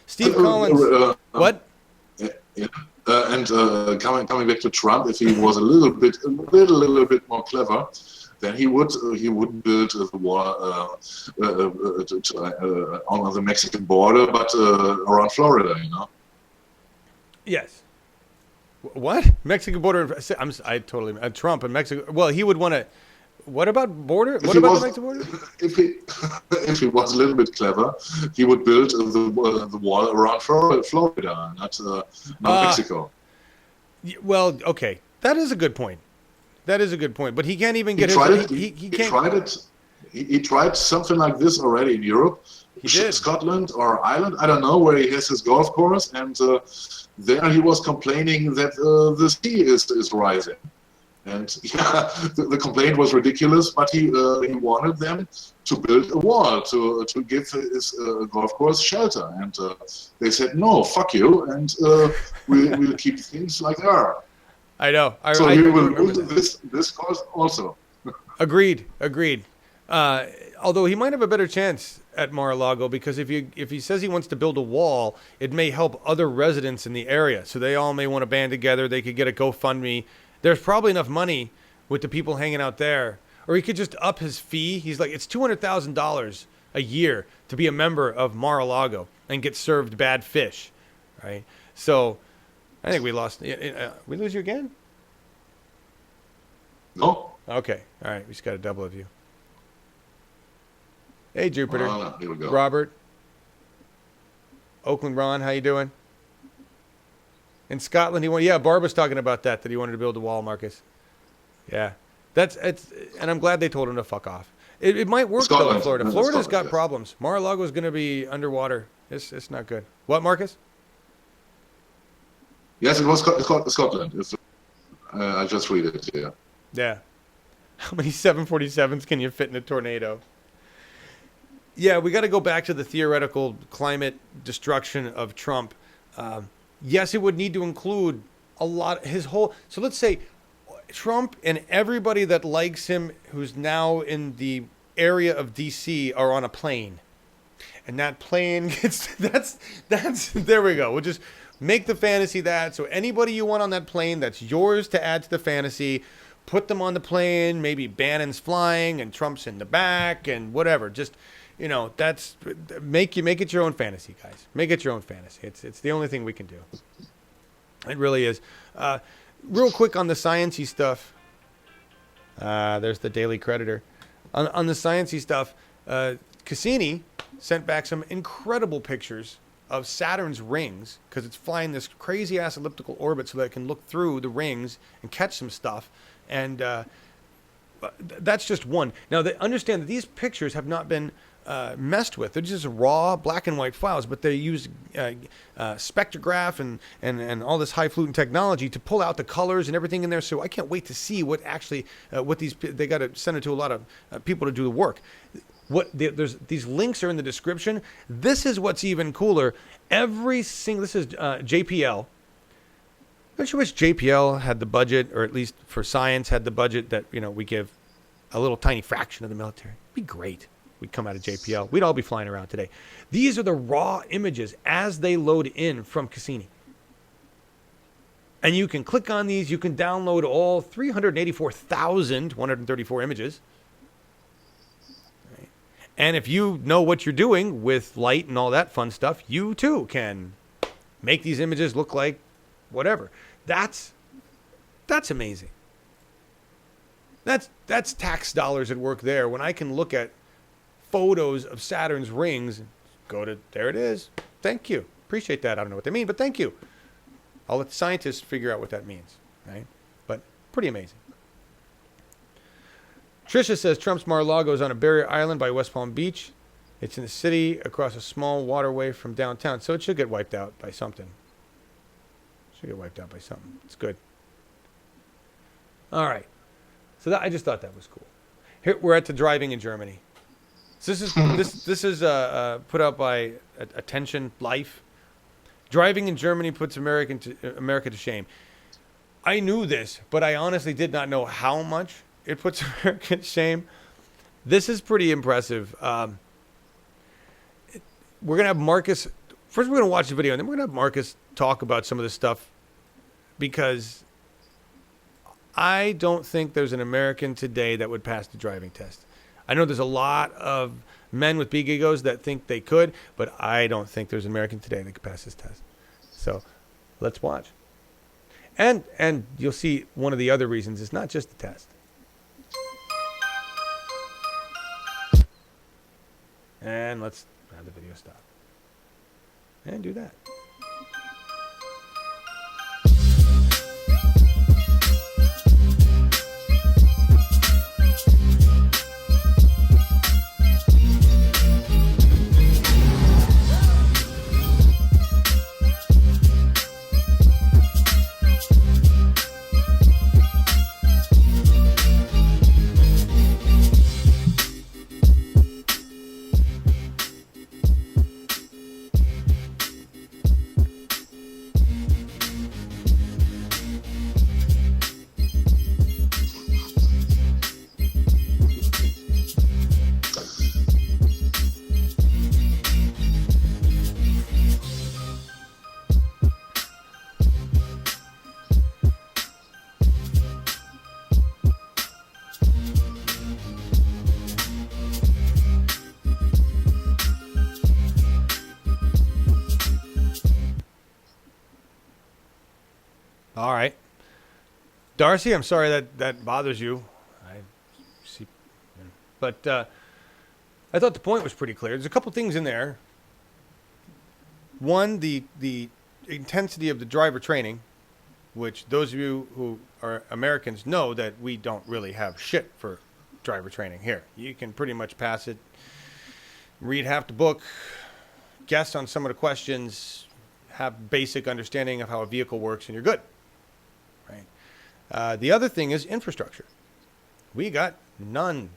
Steve Collins. What? And coming back to Trump, if he was a little bit more clever, then he would build the wall on the Mexican border, but around Florida, you know. Yes. What? Mexican border? Trump and Mexico. Well, he would want to. What about border? What about the Mexican border? If he was a little bit clever, he would build the wall around Florida, not Mexico. Well, okay, that is a good point. But he can't even get He tried something like this already in Europe. He did. Scotland or Ireland, I don't know, where he has his golf course, and there he was complaining that the sea is rising. And yeah, the complaint was ridiculous, but he wanted them to build a wall to give his golf course shelter. And they said, no, fuck you, and we'll keep things like they are. I know. So he will move this course also. Agreed. Although he might have a better chance at Mar-a-Lago, because if he says he wants to build a wall, it may help other residents in the area. So they all may want to band together. They could get a GoFundMe. There's probably enough money with the people hanging out there. Or he could just up his fee. He's like, it's $200,000 a year to be a member of Mar-a-Lago and get served bad fish, right? So I think we lost. We lose you again? No. Okay. All right. We just got a double of you. Hey, Jupiter. Here we go. Robert. Oakland Ron, how you doing? In Scotland, Barb was talking about that he wanted to build a wall, Marcus. Yeah. And I'm glad they told him to fuck off. It might work, though, in Florida. Florida's got problems. Mar-a-Lago's going to be underwater. It's not good. What, Marcus? Yes, it was Scotland. I just read it here. Yeah. How many 747s can you fit in a tornado? Yeah, we got to go back to the theoretical climate destruction of Trump. Yes, it would need to include a lot. So let's say Trump and everybody that likes him who's now in the area of D.C. are on a plane. And that plane gets, there we go. We'll just make the fantasy that. So anybody you want on that plane, that's yours to add to the fantasy. Put them on the plane. Maybe Bannon's flying and Trump's in the back and whatever. Just, that's make it your own fantasy, guys. Make it your own fantasy. It's the only thing we can do. It really is. Real quick on the sciencey stuff. There's the Daily Creditor. On the sciencey stuff, Cassini sent back some incredible pictures of Saturn's rings, because it's flying this crazy ass elliptical orbit so that it can look through the rings and catch some stuff. And that's just one. Now, they understand that these pictures have not been messed with. They're just raw black and white files, but they use spectrograph and all this highfalutin technology to pull out the colors and everything in there. So I can't wait to see what actually they got to send it to a lot of people to do the work. There's these links are in the description. This is what's even cooler. This is JPL. Don't you wish JPL had the budget, or at least for science had the budget that we give a little tiny fraction of the military? It'd be great. we come out of JPL, we'd all be flying around today. These are the raw images as they load in from Cassini. And you can click on these. You can download all 384,134 images. Right? And if you know what you're doing with light and all that fun stuff, you too can make these images look like whatever. That's amazing. That's tax dollars at work there. When I can look at photos of Saturn's rings, go to, there it is. Thank you. Appreciate that. I don't know what they mean, but thank you. I'll let the scientists figure out what that means, right? But pretty amazing. Tricia says Trump's Mar-a-Lago is on a barrier island by West Palm Beach. It's in the city across a small waterway from downtown, so it should get wiped out by something. It's good. All right. So I just thought that was cool. Here we're at the driving in Germany. So this is put out by Attention Life. Driving in Germany puts America to shame. I knew this, but I honestly did not know how much it puts America to shame. This is pretty impressive. We're going to have Markus. First, we're going to watch the video, and then we're going to have Markus talk about some of this stuff, because I don't think there's an American today that would pass the driving test. I know there's a lot of men with big egos that think they could, but I don't think there's an American today that could pass this test. So let's watch. And you'll see one of the other reasons is not just the test. And let's have the video stop. And do that. All right. Darcy, I'm sorry that bothers you. I see. But I thought the point was pretty clear. There's a couple things in there. One, the intensity of the driver training, which those of you who are Americans know that we don't really have shit for driver training here. You can pretty much pass it, read half the book, guess on some of the questions, have basic understanding of how a vehicle works, and you're good. Right. The other thing is infrastructure. We got none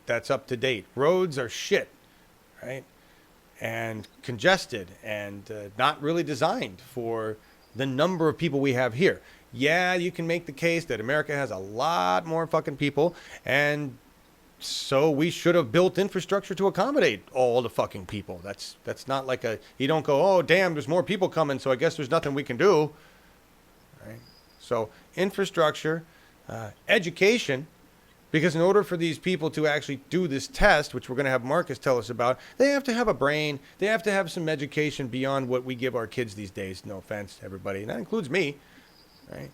that's up to date. Roads are shit, right? And congested and not really designed for the number of people we have here. Yeah, you can make the case that America has a lot more fucking people, and so we should have built infrastructure to accommodate all the fucking people. That's not like you don't go, oh, damn, there's more people coming, so I guess there's nothing we can do. Right? So infrastructure, education, because in order for these people to actually do this test, which we're going to have Markus tell us about, they have to have a brain. They have to have some education beyond what we give our kids these days. No offense to everybody. And that includes me. Right?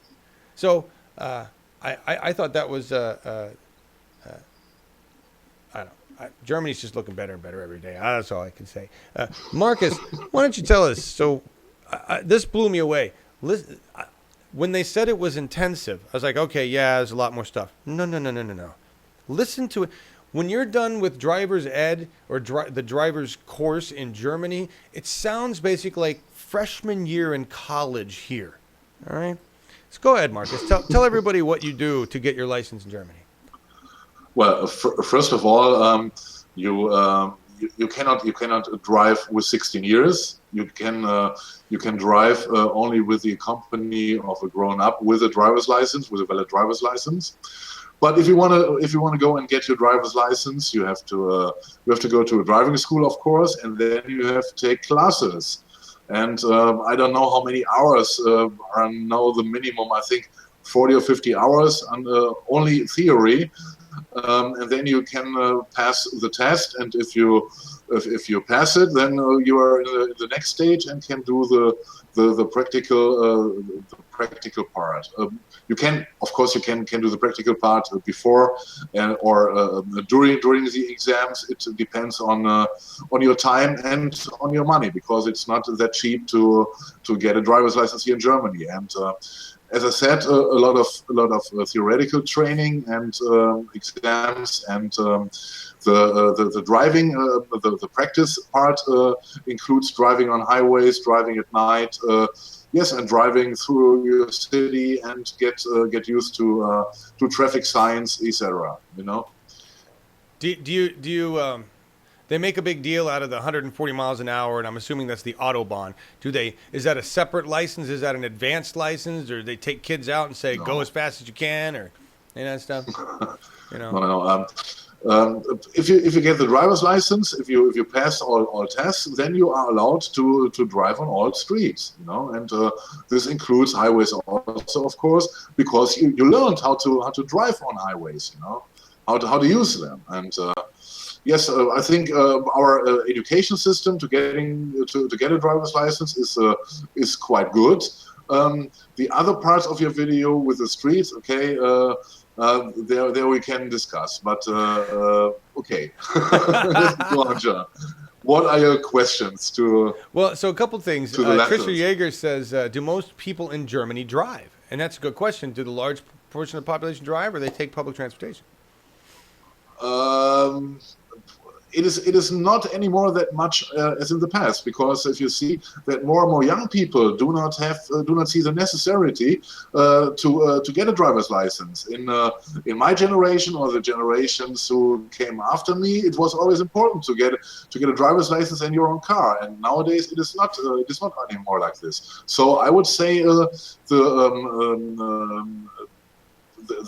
So I thought that was, I don't know. Germany's just looking better and better every day. That's all I can say. Markus, why don't you tell us? So this blew me away. Listen, when they said it was intensive, I was like, okay, yeah, there's a lot more stuff. No. Listen to it. When you're done with driver's ed or the driver's course in Germany, it sounds basically like freshman year in college here. All right? So go ahead, Markus. Tell everybody what you do to get your license in Germany. Well, first of all, you cannot drive with 16 years. You can drive only with the company of a grown-up with a driver's license, with a valid driver's license. But if you want to go and get your driver's license, you have to go to a driving school, of course, and then you have to take classes. And I don't know how many hours are now the minimum. I think 40 or 50 hours on only theory, and then you can pass the test. And if you pass it, then you are in the next stage and can do the practical part. You can, of course, you can do the practical part before or during the exams. It depends on your time and on your money, because it's not that cheap to get a driver's license here in Germany. And as I said, a lot of theoretical training and exams, and the driving, the practice part includes driving on highways, driving at night, yes, and driving through your city and get used to traffic signs, etc. You know. Do you they make a big deal out of the 140 miles an hour, and I'm assuming that's the Autobahn. Is that a separate license? Is that an advanced license, or they take kids out and say, go as fast as you can, or that stuff? You know. No. If you get the driver's license, if you pass all tests, then you are allowed to drive on all streets. You know, and this includes highways also, of course, because you learned how to drive on highways. You know, how to use them. And yes, I think our education system to get a driver's license is quite good. The other parts of your video with the streets, okay, there we can discuss. But okay, go on, John. What are your questions to? Well, so a couple things. Trisha Yeager says, "Do most people in Germany drive?" And that's a good question. Do the large portion of the population drive, or they take public transportation? It is not anymore that much as in the past, because if you see that more and more young people do not see the necessity to get a driver's license. In my generation or the generations who came after me, it was always important to get a driver's license and your own car. And nowadays it is not anymore like this. So I would say the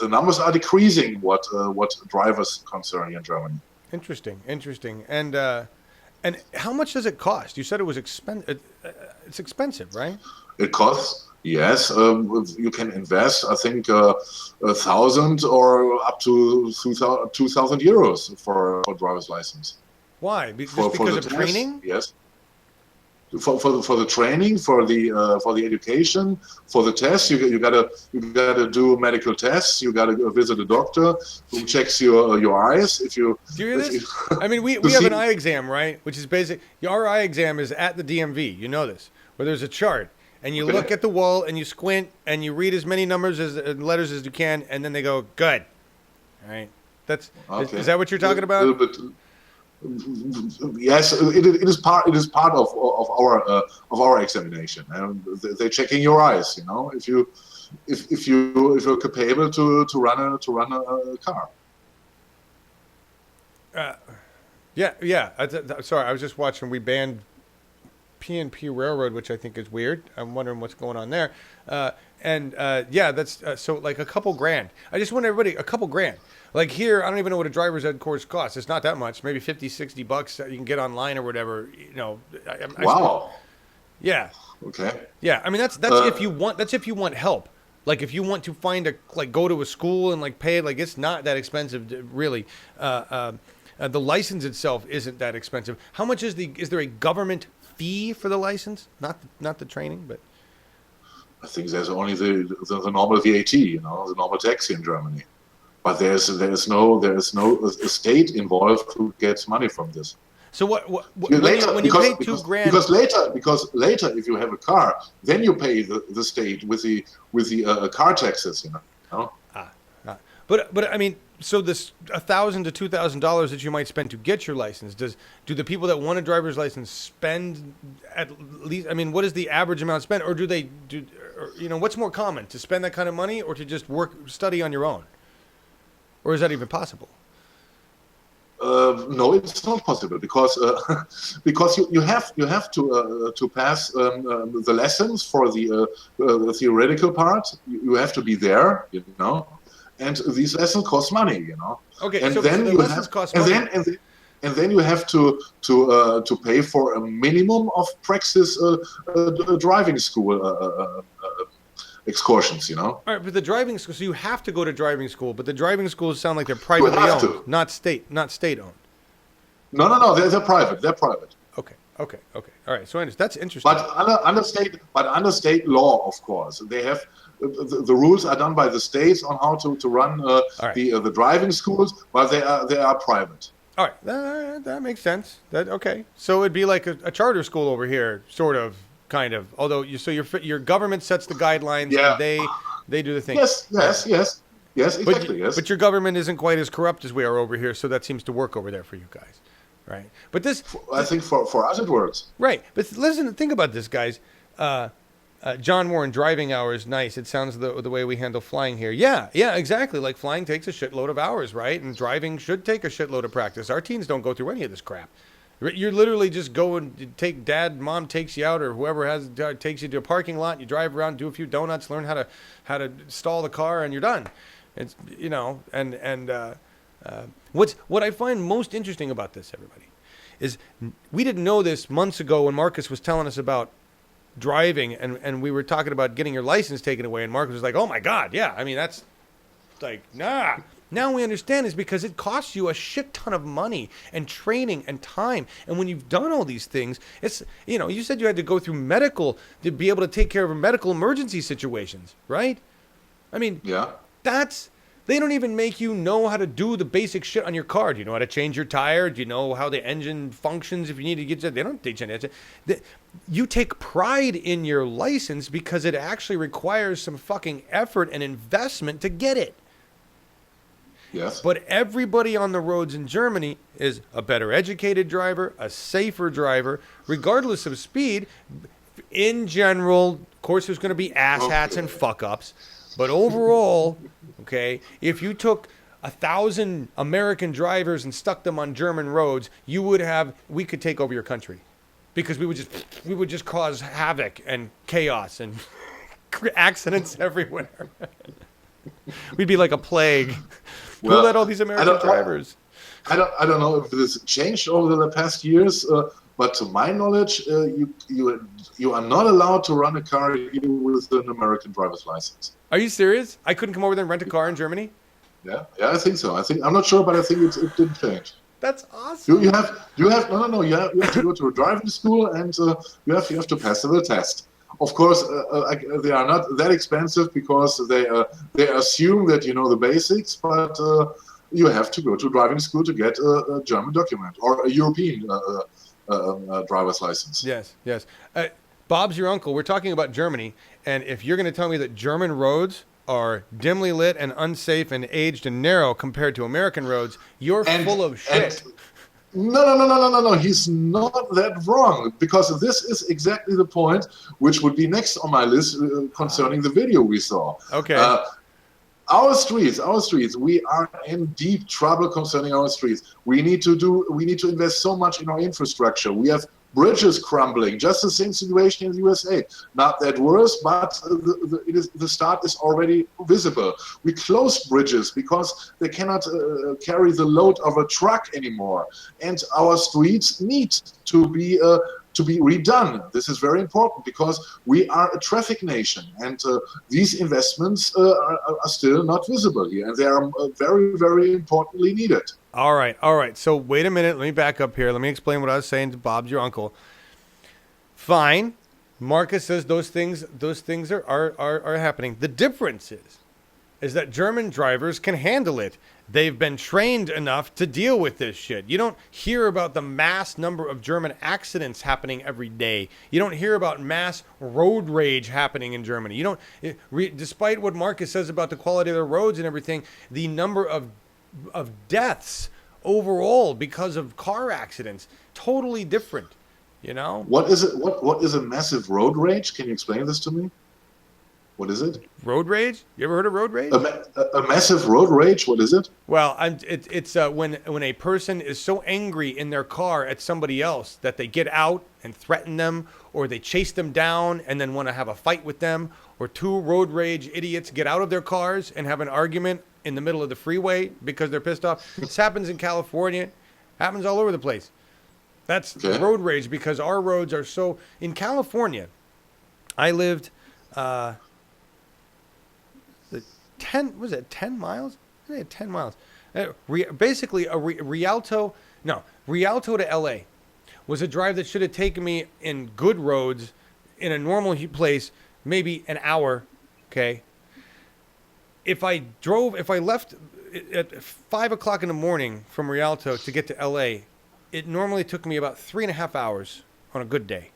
numbers are decreasing what drivers concern here in Germany. Interesting. And how much does it cost? You said it was expensive. It's expensive, right? It costs. Yes, you can invest. I think 1,000 or up to 2,000 euros for driver's license. Why? Because of training? Yes. For the training, for the education, for the tests, you gotta do medical tests. You gotta visit a doctor who checks your eyes. If you do you hear this? I mean, we have an eye exam, right? Which is basic. Our eye exam is at the DMV. You know this, where there's a chart, and you look at the wall and you squint and you read as many numbers as letters as you can, and then they go good. All right, is that what you're talking about? Yes, it is part of our examination, and they're checking your eyes. You know, if you're capable to run a car. Yeah. Sorry, I was just watching. We banned P&P Railroad, which I think is weird. I'm wondering what's going on there. That's so like a couple grand. I just want everybody a couple grand. Like here, I don't even know what a driver's ed course costs. It's not that much, maybe $50-$60 that you can get online or whatever. You know. Wow. Yeah. Okay. Yeah, I mean that's if you want. That's if you want help. Like if you want to find go to a school and pay it, it's not that expensive really. The license itself isn't that expensive. How much is there a government fee for the license? Not the training, but. I think there's only the normal VAT, the normal tax in Germany. But there's no state involved who gets money from this. So when you pay $2,000? Because later, if you have a car, then you pay the state with the car taxes. But I mean, so this $1,000 to $2,000 that you might spend to get your license, do the people that want a driver's license spend at least? I mean, what is the average amount spent, or what's more common, to spend that kind of money or to just study on your own? Or is that even possible? No, it's not possible because you have to pass the lessons for the theoretical part. You have to be there, and these lessons cost money, you know. Okay, and so then the you lessons have, cost and money. then you have to pay for a minimum of praxis driving school excursions, you know. All right, but the driving school, so you have to go to driving school, but the driving schools sound like they're privately owned, to. not state owned. No, they're private. They're private. Okay. All right, so I understand. That's interesting. But under state law, of course, they have the rules are done by the states on how to run right. the driving schools, but they are private. All right, that makes sense. Okay, so it'd be like a charter school over here, sort of, kind of. Although your government sets the guidelines, Yeah. and they do the thing. Yes, exactly. Yes. But your government isn't quite as corrupt as we are over here, so that seems to work over there for you guys, right? But I think for us it works. Right, but listen, think about this, guys. John Warren, driving hours, nice. It sounds the way we handle flying here. Yeah, exactly. Like flying takes a shitload of hours, right? And driving should take a shitload of practice. Our teens don't go through any of this crap. You're literally just going, mom takes you out, or whoever takes you to a parking lot. You drive around, do a few donuts, learn how to stall the car, and you're done. It's what I find most interesting about this, everybody, is we didn't know this months ago when Markus was telling us about driving, and we were talking about getting your license taken away, and Markus was like, oh my God, yeah, I mean, that's like, nah. Now we understand is because it costs you a shit ton of money and training and time. And when you've done all these things, it's, you said you had to go through medical to be able to take care of medical emergency situations, right? I mean, yeah. They don't even make you know how to do the basic shit on your car. Do you know how to change your tire? Do you know how the engine functions if you need to get it? They don't teach any of that. You take pride in your license because it actually requires some fucking effort and investment to get it. Yes. But everybody on the roads in Germany is a better educated driver, a safer driver, regardless of speed. In general, of course, there's going to be asshats and fuck-ups. But overall, okay, if you took 1,000 American drivers and stuck them on German roads, we could take over your country. Because we would just cause havoc and chaos and accidents everywhere. We'd be like a plague. Who let all these American drivers? I don't know if this changed over the past years, but to my knowledge, you are not allowed to run a car with an American driver's license. Are you serious? I couldn't come over there and rent a car in Germany? Yeah, I think so. I'm not sure, but I think it didn't change. That's awesome. You have to go to a driving school, and you have to pass the test. Of course, they are not that expensive because they assume that you know the basics, but you have to go to driving school to get a German document or a European driver's license. Yes. Bob's your uncle. We're talking about Germany, and if you're going to tell me that German roads are dimly lit and unsafe and aged and narrow compared to American roads, you're full of shit. No. He's not that wrong, because this is exactly the point which would be next on my list concerning the video we saw. Okay. Our streets, we are in deep trouble concerning our streets. We need to invest so much in our infrastructure. We have bridges crumbling, just the same situation in the USA. Not that worse, but the start is already visible. We closed bridges because they cannot carry the load of a truck anymore. And our streets need to be redone. This is very important because we are a traffic nation, and these investments are still not visible here, and they are very, very importantly needed. All right. So wait a minute. Let me back up here. Let me explain what I was saying to Bob's your uncle. Fine. Markus says those things are happening. The difference is that German drivers can handle it. They've been trained enough to deal with this shit. You don't hear about the mass number of German accidents happening every day. You don't hear about mass road rage happening in Germany. You don't, despite what Markus says about the quality of the roads and everything, the number of deaths overall because of car accidents, totally different, you know? What is it? What is a massive road rage? Can you explain this to me? What is it? Road rage? You ever heard of road rage? A massive road rage? What is it? Well, it's when a person is so angry in their car at somebody else that they get out and threaten them, or they chase them down and then want to have a fight with them, or two road rage idiots get out of their cars and have an argument in the middle of the freeway because they're pissed off. This happens in California. Happens all over the place. That's road rage because our roads are so... In California, I lived 10 miles? I think 10 miles. Basically, Rialto to L.A. was a drive that should have taken me in good roads in a normal place, maybe an hour, okay? If I left at 5 o'clock in the morning from Rialto to get to L.A., it normally took me about 3.5 hours on a good day.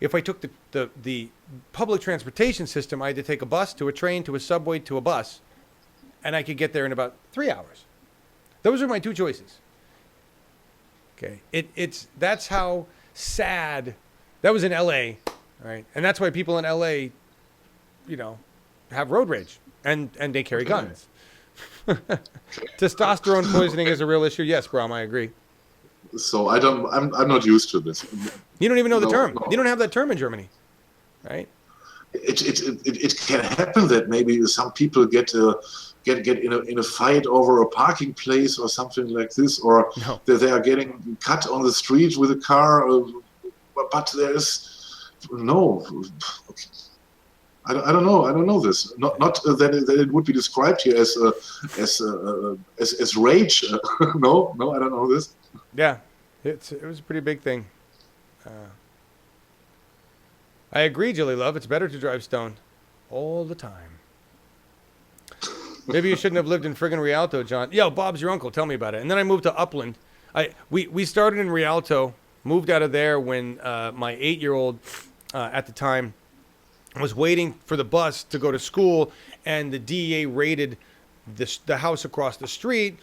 If I took the public transportation system, I had to take a bus to a train to a subway to a bus, and I could get there in about 3 hours. Those are my two choices. Okay, that's how sad. That was in L.A., right? And that's why people in L.A., have road rage and they carry guns. Testosterone poisoning is a real issue. Yes, Bram, I agree. So I'm not used to this. You don't even know the term. No. You don't have that term in Germany, right? It can happen that maybe some people get in a fight over a parking place or something like this, or they are getting cut on the street with a car. But there's no. I don't know. I don't know this. Not that it would be described here as rage. No, I don't know this. Yeah, it was a pretty big thing. I agree, Jilly Love. It's better to drive stoned all the time. Maybe you shouldn't have lived in friggin' Rialto, John. Yo, Bob's your uncle. Tell me about it. And then I moved to Upland. We started in Rialto, moved out of there when my 8-year-old at the time was waiting for the bus to go to school, and the DEA raided the house across the street,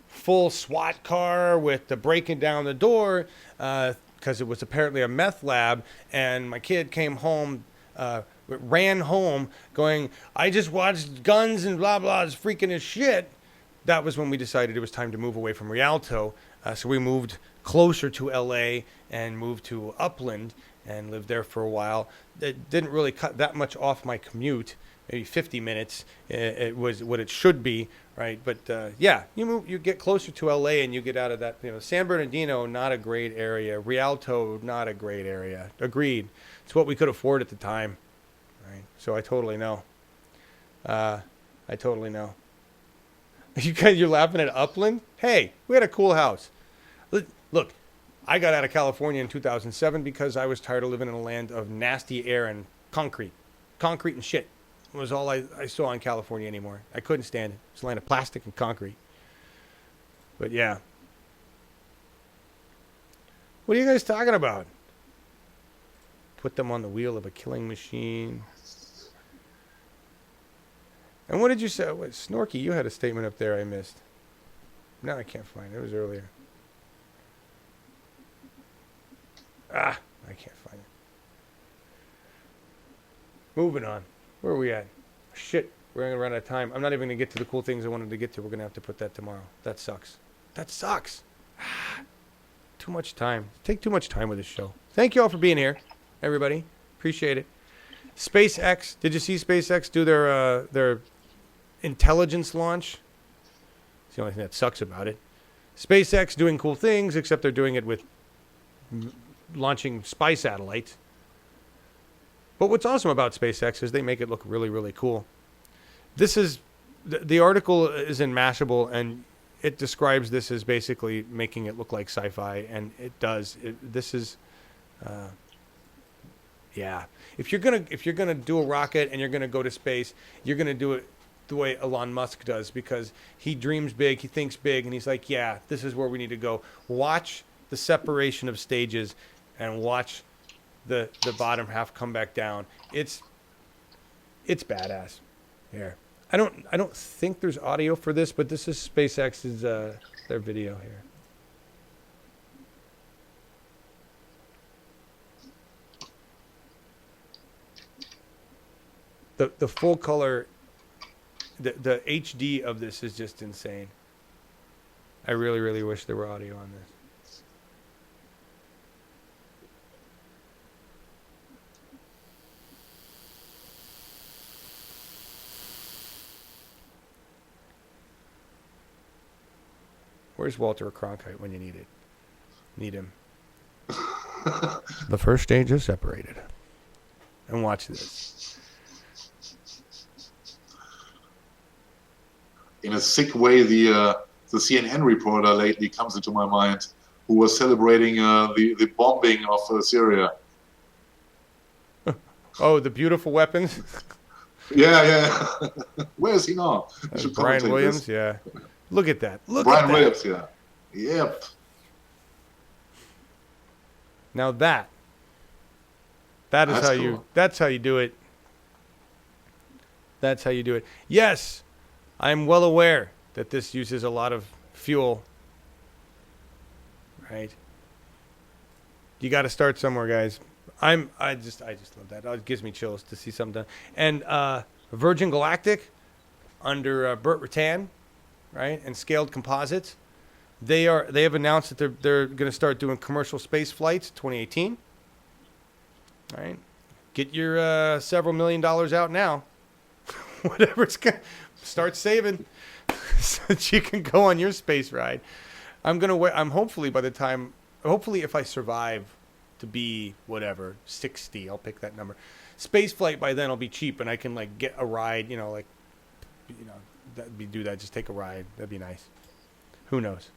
full SWAT car with the breaking down the door because it was apparently a meth lab, and my kid came home, ran home going, I just watched guns and blah, blah, it's freaking as shit. That was when we decided it was time to move away from Rialto, so we moved closer to L.A. and moved to Upland and lived there for a while. It didn't really cut that much off my commute, maybe 50 minutes. It was what it should be, right? But you get closer to LA and you get out of that. San Bernardino, not a great area. Rialto, not a great area. Agreed. It's what we could afford at the time, right? So I totally know. You're laughing at Upland? Hey, we had a cool house. Look. I got out of California in 2007 because I was tired of living in a land of nasty air and concrete. Concrete and shit was all I saw in California anymore. I couldn't stand it. It's a land of plastic and concrete. But yeah. What are you guys talking about? Put them on the wheel of a killing machine. And what did you say? Snorky, you had a statement up there I missed. No, I can't find it. It was earlier. I can't find it. Moving on. Where are we at? Shit, we're going to run out of time. I'm not even going to get to the cool things I wanted to get to. We're going to have to put that tomorrow. That sucks. Too much time. Take too much time with this show. Thank you all for being here, everybody. Appreciate it. SpaceX. Did you see SpaceX do their intelligence launch? It's the only thing that sucks about it. SpaceX doing cool things, except they're doing it with launching spy satellites. But what's awesome about SpaceX is they make it look really, really cool. This is the article is in Mashable, and it describes this as basically making it look like sci-fi, and it does. This is, If you're gonna do a rocket and you're gonna go to space, you're gonna do it the way Elon Musk does, because he dreams big, he thinks big, and he's like, yeah, this is where we need to go. Watch the separation of stages and watch the bottom half come back down. It's badass. Here. I don't think there's audio for this, but this is SpaceX's their video here. The full color, the HD of this is just insane. I really, really wish there were audio on this. Where's Walter Cronkite when you need it? Need him. The first stage is separated. And watch this. In a sick way, the CNN reporter lately comes into my mind, who was celebrating the bombing of Syria. Oh, the beautiful weapons. Yeah. Where is he now? Brian Williams. Yeah. Look at that. Brian Williams. Yeah. Yep. Now that's how cool. That's how you do it. That's how you do it. Yes, I'm well aware that this uses a lot of fuel. Right. You got to start somewhere, guys. I just love that. It gives me chills to see something done. And Virgin Galactic under Burt Rutan, right? And Scaled Composites. They have announced that they're going to start doing commercial space flights 2018. All right. Get your several $1 million out now. Whatever it's going to start saving so that you can go on your space ride. I'm hopefully if I survive to be whatever 60, I'll pick that number. Space flight by then will be cheap and I can like get a ride, do that, just take a ride. That'd be nice. Who knows?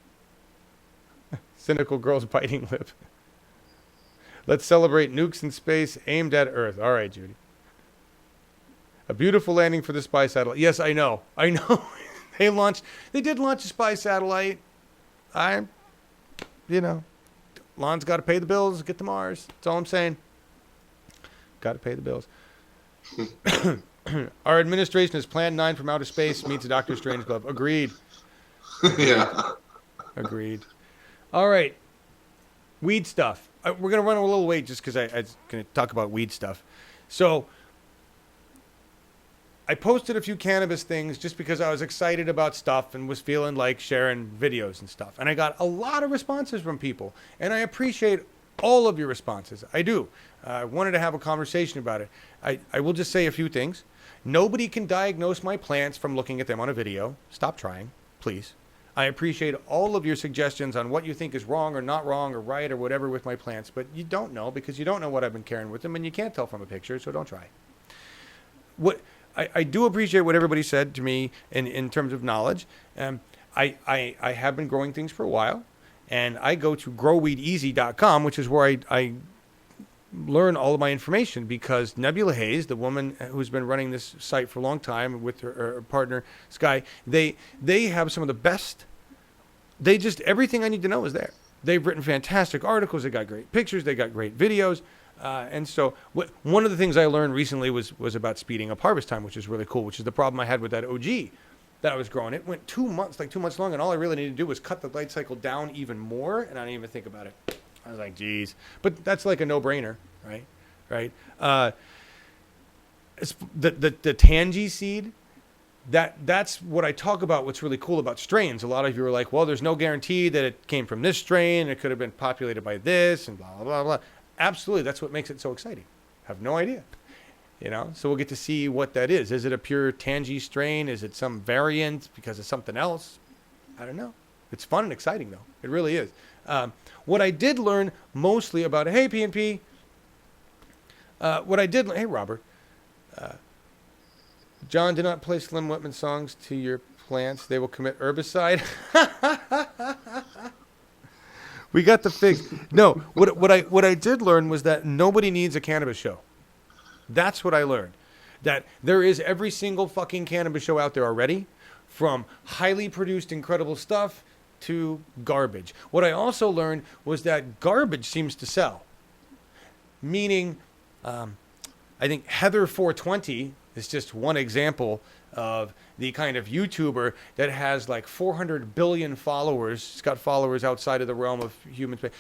Cynical girls biting lip. Let's celebrate nukes in space aimed at Earth. All right, Judy. A beautiful landing for the spy satellite. Yes, I know. They did launch a spy satellite. Lon's got to pay the bills, get to Mars. That's all I'm saying. Got to pay the bills. Our administration has Plan 9 from outer space meets a Doctor Strangelove. Agreed. Yeah. Agreed. All right. Weed stuff. We're going to run a little late just because I was going to talk about weed stuff. So I posted a few cannabis things just because I was excited about stuff and was feeling like sharing videos and stuff. And I got a lot of responses from people. And I appreciate all of your responses. I do. I wanted to have a conversation about it. I will just say a few things. Nobody can diagnose my plants from looking at them on a video. Stop trying, please. I appreciate all of your suggestions on what you think is wrong or not wrong or right or whatever with my plants. But you don't know because you don't know what I've been carrying with them. And you can't tell from a picture, so don't try. I do appreciate what everybody said to me in terms of knowledge. I have been growing things for a while, and I go to growweedeasy.com, which is where I learn all of my information because Nebula Hayes, the woman who's been running this site for a long time with her partner, Sky, they have some of the best. Everything I need to know is there. They've written fantastic articles. They got great pictures. They got great videos. And so one of the things I learned recently was about speeding up harvest time, which is really cool, which is the problem I had with that OG that I was growing. It went 2 months long, and all I really needed to do was cut the light cycle down even more, and I didn't even think about it. I was like, geez. But that's like a no-brainer, right? The Tangy seed, that's what I talk about, what's really cool about strains. A lot of you are like, well, there's no guarantee that it came from this strain. It could have been populated by this, and blah, blah, blah, blah. Absolutely, that's what makes it so exciting. Have no idea, So we'll get to see what that is. Is it a pure Tangy strain? Is it some variant because of something else? I don't know. It's fun and exciting though. It really is. What I did learn mostly about hey PNP. Hey Robert. John, do not play Slim Whitman songs to your plants. They will commit herbicide. We got the fix. No, what I did learn was that nobody needs a cannabis show. That's what I learned. That there is every single fucking cannabis show out there already, from highly produced incredible stuff to garbage. What I also learned was that garbage seems to sell. Meaning, I think Heather 420 is just one example of the kind of YouTuber that has like 400 billion followers. She's got followers outside of the realm of human space.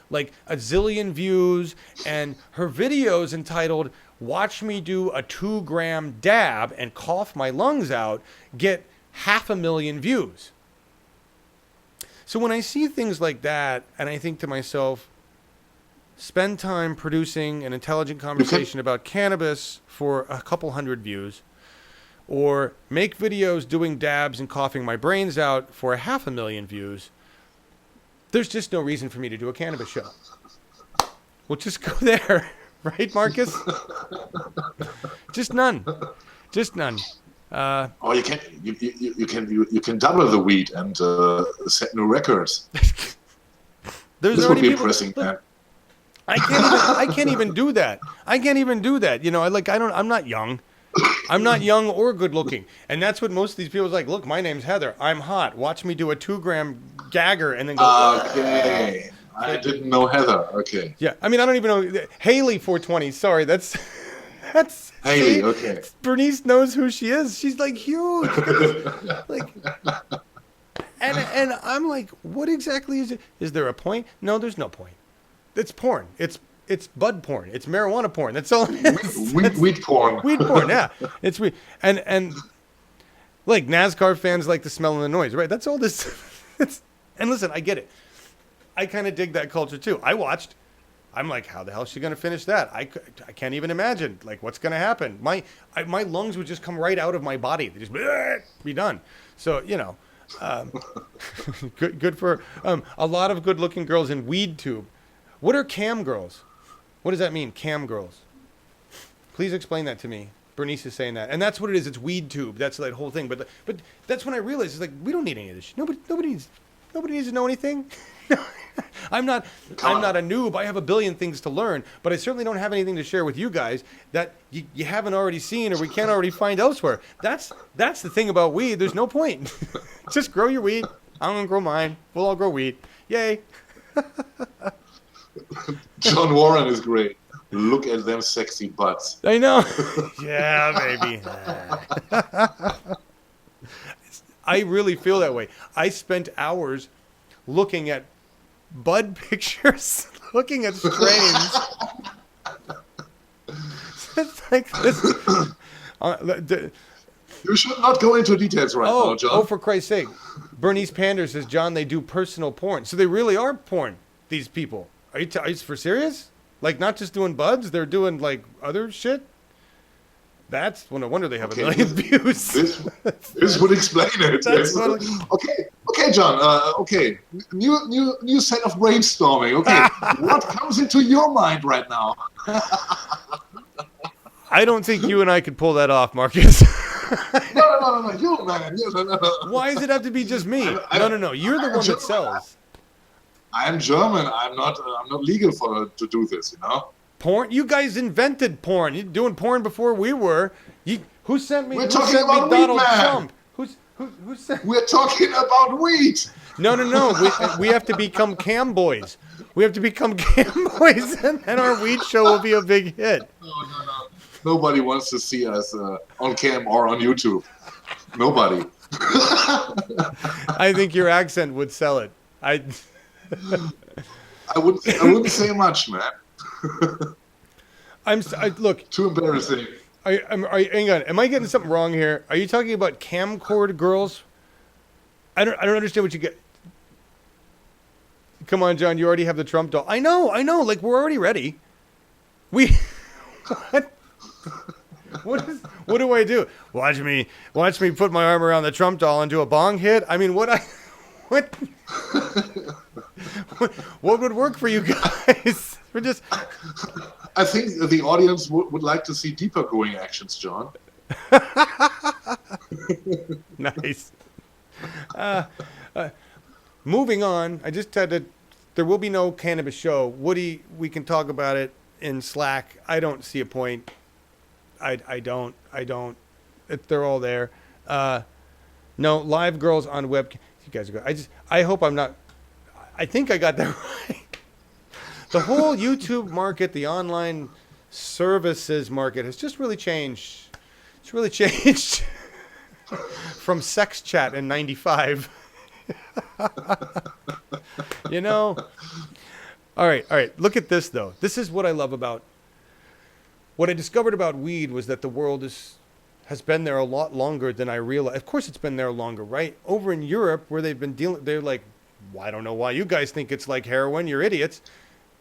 Like a zillion views, and her videos entitled, "Watch me do a 2-gram dab and cough my lungs out," get 500,000 views. So when I see things like that, and I think to myself, spend time producing an intelligent conversation about cannabis for a couple hundred views, or make videos doing dabs and coughing my brains out for 500,000 views, there's just no reason for me to do a cannabis show. We'll just go there, right, Marcus? Just none. Oh, you can double the weed and set new records. There's This would already be people. impressive, man. I can't even do that. You know, I'm not young. I'm not young or good looking. And that's what most of these people is like, look, my name's Heather. I'm hot. Watch me do a 2-gram gagger and then go. Okay. I didn't know Heather. Okay. Yeah. I mean, I don't even know. Haley 420. Sorry. That's Haley, see? okay. Bernice knows who she is. She's like huge. Like, and I'm like, what exactly is it? Is there a point? No, there's no point. It's porn. It's bud porn. It's marijuana porn. That's all it is. Weed porn. Weed porn, yeah. It's weed. And like NASCAR fans like the smell and the noise, right? That's all this. And listen, I get it. I kind of dig that culture too. I watched. I'm like, how the hell is she going to finish that? I can't even imagine. Like, what's going to happen? My lungs would just come right out of my body. They just be done. So, you know, good for a lot of good-looking girls in weed tube. What are cam girls? What does that mean, cam girls? Please explain that to me. Bernice is saying that. And that's what it is. It's weed tube. That's that whole thing. But that's when I realized, it's like, we don't need any of this shit. Nobody needs to know anything. I'm not a noob. I have a billion things to learn, but I certainly don't have anything to share with you guys that you haven't already seen or we can't already find elsewhere. That's the thing about weed. There's no point. Just grow your weed. I'm going to grow mine. We'll all grow weed. Yay. John Warren is great. Look at them sexy butts. I know. Yeah, baby. I really feel that way. I spent hours looking at bud pictures, looking at strains. It's like this. You should not go into details right now, John. Oh, for Christ's sake. Bernice Pander says, John, they do personal porn. So they really are porn, these people. Are you for serious? Like, not just doing buds, they're doing, like, other shit? That's, well, no wonder they have a million views. This would explain it. Yes. Okay, John. Okay, new set of brainstorming. Okay, what comes into your mind right now? I don't think you and I could pull that off, Marcus. No, you man. No. Why does it have to be just me? No. You're the one that sells. I'm German. I'm not legal to do this. You know. Porn? You guys invented porn. You're doing porn before we were. Who sent me? We're who talking sent about me Donald weed, man. Trump? Who sent? We're talking about weed. No. We have to become cam boys. We have to become cam boys, and our weed show will be a big hit. No. Nobody wants to see us on cam or on YouTube. Nobody. I think your accent would sell it. I wouldn't say much, man. Look. Too embarrassing. Hang on. Am I getting something wrong here? Are you talking about camcord girls? I don't understand what you get. Come on, John. You already have the Trump doll. I know. Like, we're already ready. What do I do? Watch me put my arm around the Trump doll and do a bong hit. I mean, what would work for you guys? We're just. I think the audience would like to see deeper going actions, John. Nice. Moving on. I just had to. There will be no cannabis show. Woody, we can talk about it in Slack. I don't see a point. I don't. They're all there. No, live girls on webcam. You guys are good. I hope I'm not. I think I got that right. The whole YouTube market, the online services market has just really changed. It's really changed from sex chat in '95. You know? All right. Look at this, though. This is what I love about. What I discovered about weed was that the world has been there a lot longer than I realized. Of course, it's been there longer, right? Over in Europe, where they've been dealing, they're like, well, I don't know why you guys think it's like heroin. You're idiots.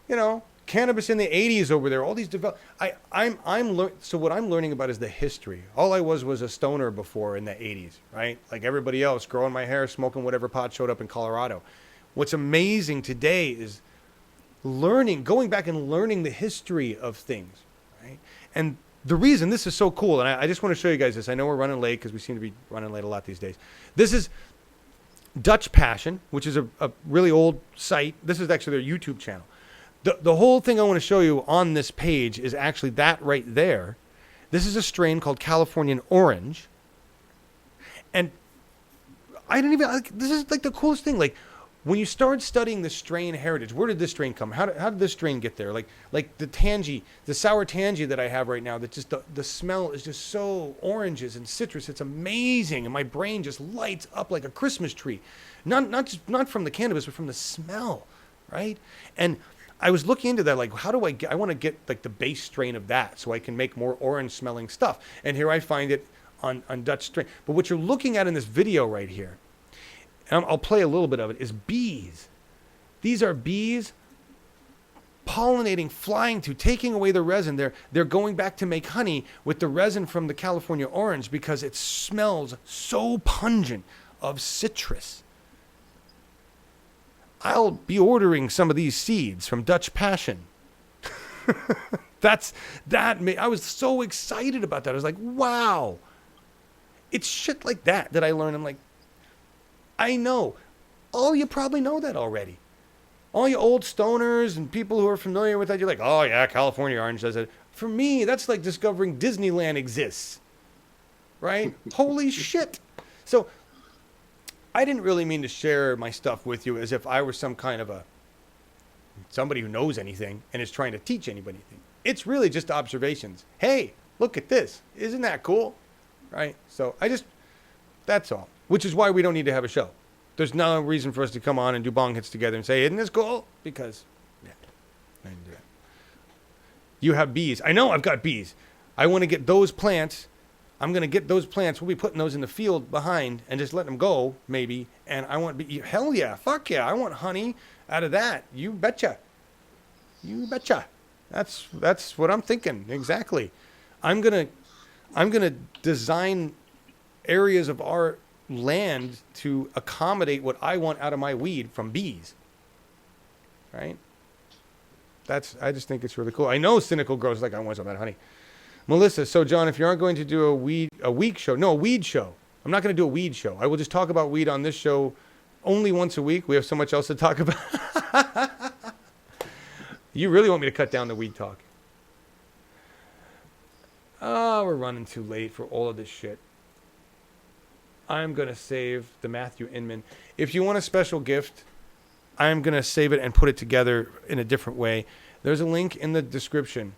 You know, cannabis in the 80s over there. All these so what I'm learning about is the history. All I was a stoner before in the 80s, right? Like everybody else, growing my hair, smoking whatever pot showed up in Colorado. what's amazing today is going back and learning the history of things, right? And the reason this is so cool, and I just want to show you guys this. I know we're running late because we seem to be running late a lot these days. This is Dutch Passion, which is a really old site. This is actually their YouTube channel. The whole thing I want to show you on this page is actually that right there. This is a strain called Californian Orange. And I didn't even, this is like the coolest thing. Like, when you start studying the strain heritage, where did this strain come? How did this strain get there? Like the tangy, the sour tangy that I have right now, that just the smell is just so oranges and citrus. It's amazing, and my brain just lights up like a Christmas tree. Not from the cannabis, but from the smell, right? And I was looking into that, like, how do I want to get like the base strain of that so I can make more orange smelling stuff. And here I find it on Dutch strain. But what you're looking at in this video right here, and I'll play a little bit of it, is bees. These are bees pollinating, flying to, taking away the resin. They're going back to make honey with the resin from the California orange because it smells so pungent of citrus. I'll be ordering some of these seeds from Dutch Passion. I was so excited about that. I was like, wow. It's shit like that I learned. I'm like, I know. Oh, you probably know that already. All you old stoners and people who are familiar with that, you're like, oh yeah, California Orange does it. For me, that's like discovering Disneyland exists. Right? Holy shit. So, I didn't really mean to share my stuff with you as if I were some kind of somebody who knows anything and is trying to teach anybody anything. It's really just observations. Hey, look at this. Isn't that cool? Right? So, that's all. Which is why we don't need to have a show. There's no reason for us to come on and do bong hits together and say, isn't this cool? Because, yeah, I didn't do that. You have bees. I know I've got bees. I want to get those plants. I'm going to get those plants. We'll be putting those in the field behind and just letting them go, maybe. And I want hell yeah, fuck yeah. I want honey out of that. You betcha. You betcha. That's what I'm thinking. Exactly. I'm going to design areas of our land to accommodate what I want out of my weed from bees. Right? I just think it's really cool. I know cynical grows like, I want some of that honey. Melissa, so John, if you aren't going to do a weed show. I'm not going to do a weed show. I will just talk about weed on this show only once a week. We have so much else to talk about. You really want me to cut down the weed talk? Oh, we're running too late for all of this shit. I'm going to save the Matthew Inman. If you want a special gift, I'm going to save it and put it together in a different way. There's a link in the description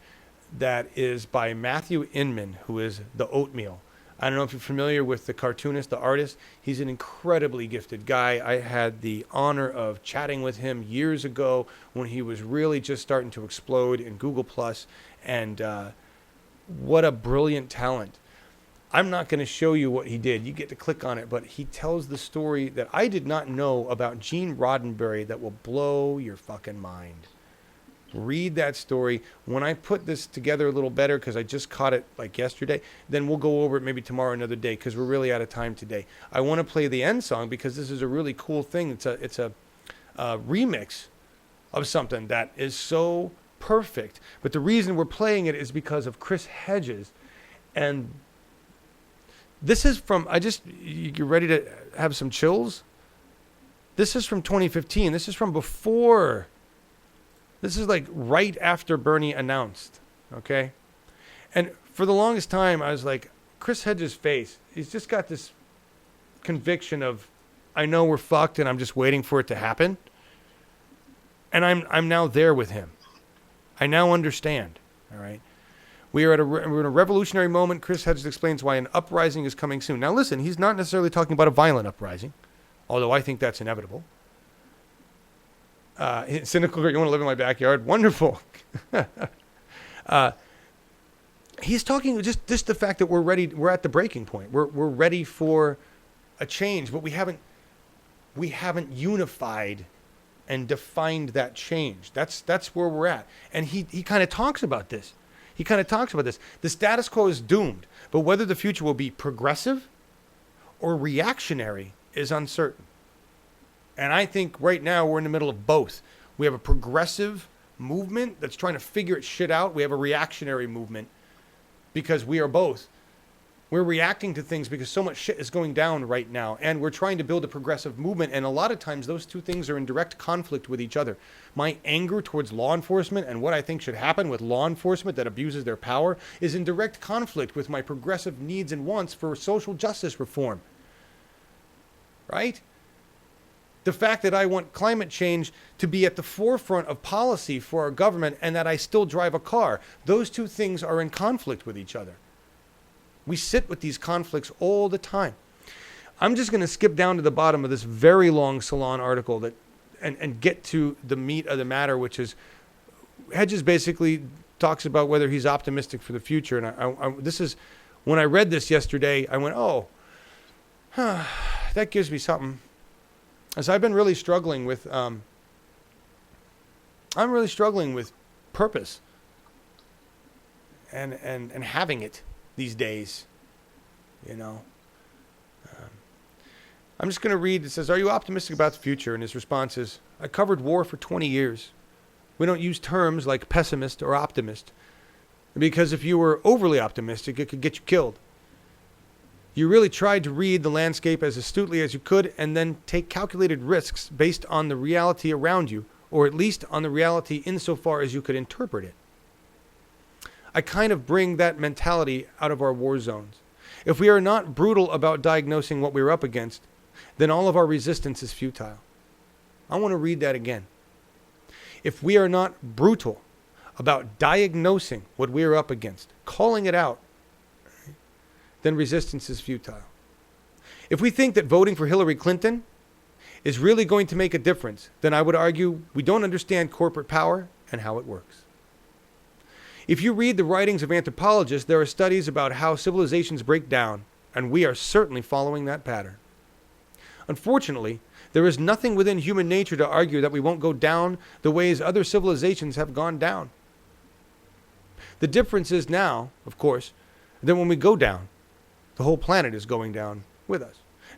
that is by Matthew Inman, who is the Oatmeal. I don't know if you're familiar with the cartoonist, the artist. He's an incredibly gifted guy. I had the honor of chatting with him years ago when he was really just starting to explode in Google+. And what a brilliant talent. I'm not going to show you what he did. You get to click on it. But he tells the story that I did not know about Gene Roddenberry that will blow your fucking mind. Read that story. When I put this together a little better, because I just caught it like yesterday, then we'll go over it maybe tomorrow another day, because we're really out of time today. I want to play the end song because this is a really cool thing. It's a remix of something that is so perfect. But the reason we're playing it is because of Chris Hedges. And this is from, you ready to have some chills? This is from 2015. This is from before. This is like right after Bernie announced, okay? And for the longest time, I was like, Chris Hedges' face, he's just got this conviction of, I know we're fucked and I'm just waiting for it to happen. And I'm now there with him. I now understand, all right? We're in a revolutionary moment. Chris Hedges explains why an uprising is coming soon. Now listen, he's not necessarily talking about a violent uprising, although I think that's inevitable. Cynical, you want to live in my backyard? Wonderful. He's talking just the fact that we're ready. We're at the breaking point. We're ready for a change, but we haven't unified and defined that change. That's where we're at. And he kind of talks about this. The status quo is doomed, but whether the future will be progressive or reactionary is uncertain. And I think right now we're in the middle of both. We have a progressive movement that's trying to figure its shit out. We have a reactionary movement because we are both. We're reacting to things because so much shit is going down right now. And we're trying to build a progressive movement. And a lot of times those two things are in direct conflict with each other. My anger towards law enforcement and what I think should happen with law enforcement that abuses their power is in direct conflict with my progressive needs and wants for social justice reform. Right? The fact that I want climate change to be at the forefront of policy for our government and that I still drive a car. Those two things are in conflict with each other. We sit with these conflicts all the time. I'm just going to skip down to the bottom of this very long Salon article and get to the meat of the matter, which is Hedges basically talks about whether he's optimistic for the future. And this is, when I read this yesterday, I went, oh, that gives me something. As I've been really struggling with, purpose and having it these days, you know. I'm just going to read. It says, are you optimistic about the future? And his response is, I covered war for 20 years. We don't use terms like pessimist or optimist because if you were overly optimistic, it could get you killed. You really tried to read the landscape as astutely as you could and then take calculated risks based on the reality around you, or at least on the reality insofar as you could interpret it. I kind of bring that mentality out of our war zones. If we are not brutal about diagnosing what we're up against, then all of our resistance is futile. I want to read that again. If we are not brutal about diagnosing what we're up against, calling it out, then resistance is futile. If we think that voting for Hillary Clinton is really going to make a difference, then I would argue we don't understand corporate power and how it works. If you read the writings of anthropologists, there are studies about how civilizations break down, and we are certainly following that pattern. Unfortunately, there is nothing within human nature to argue that we won't go down the ways other civilizations have gone down. The difference is now, of course, that when we go down, the whole planet is going down with us.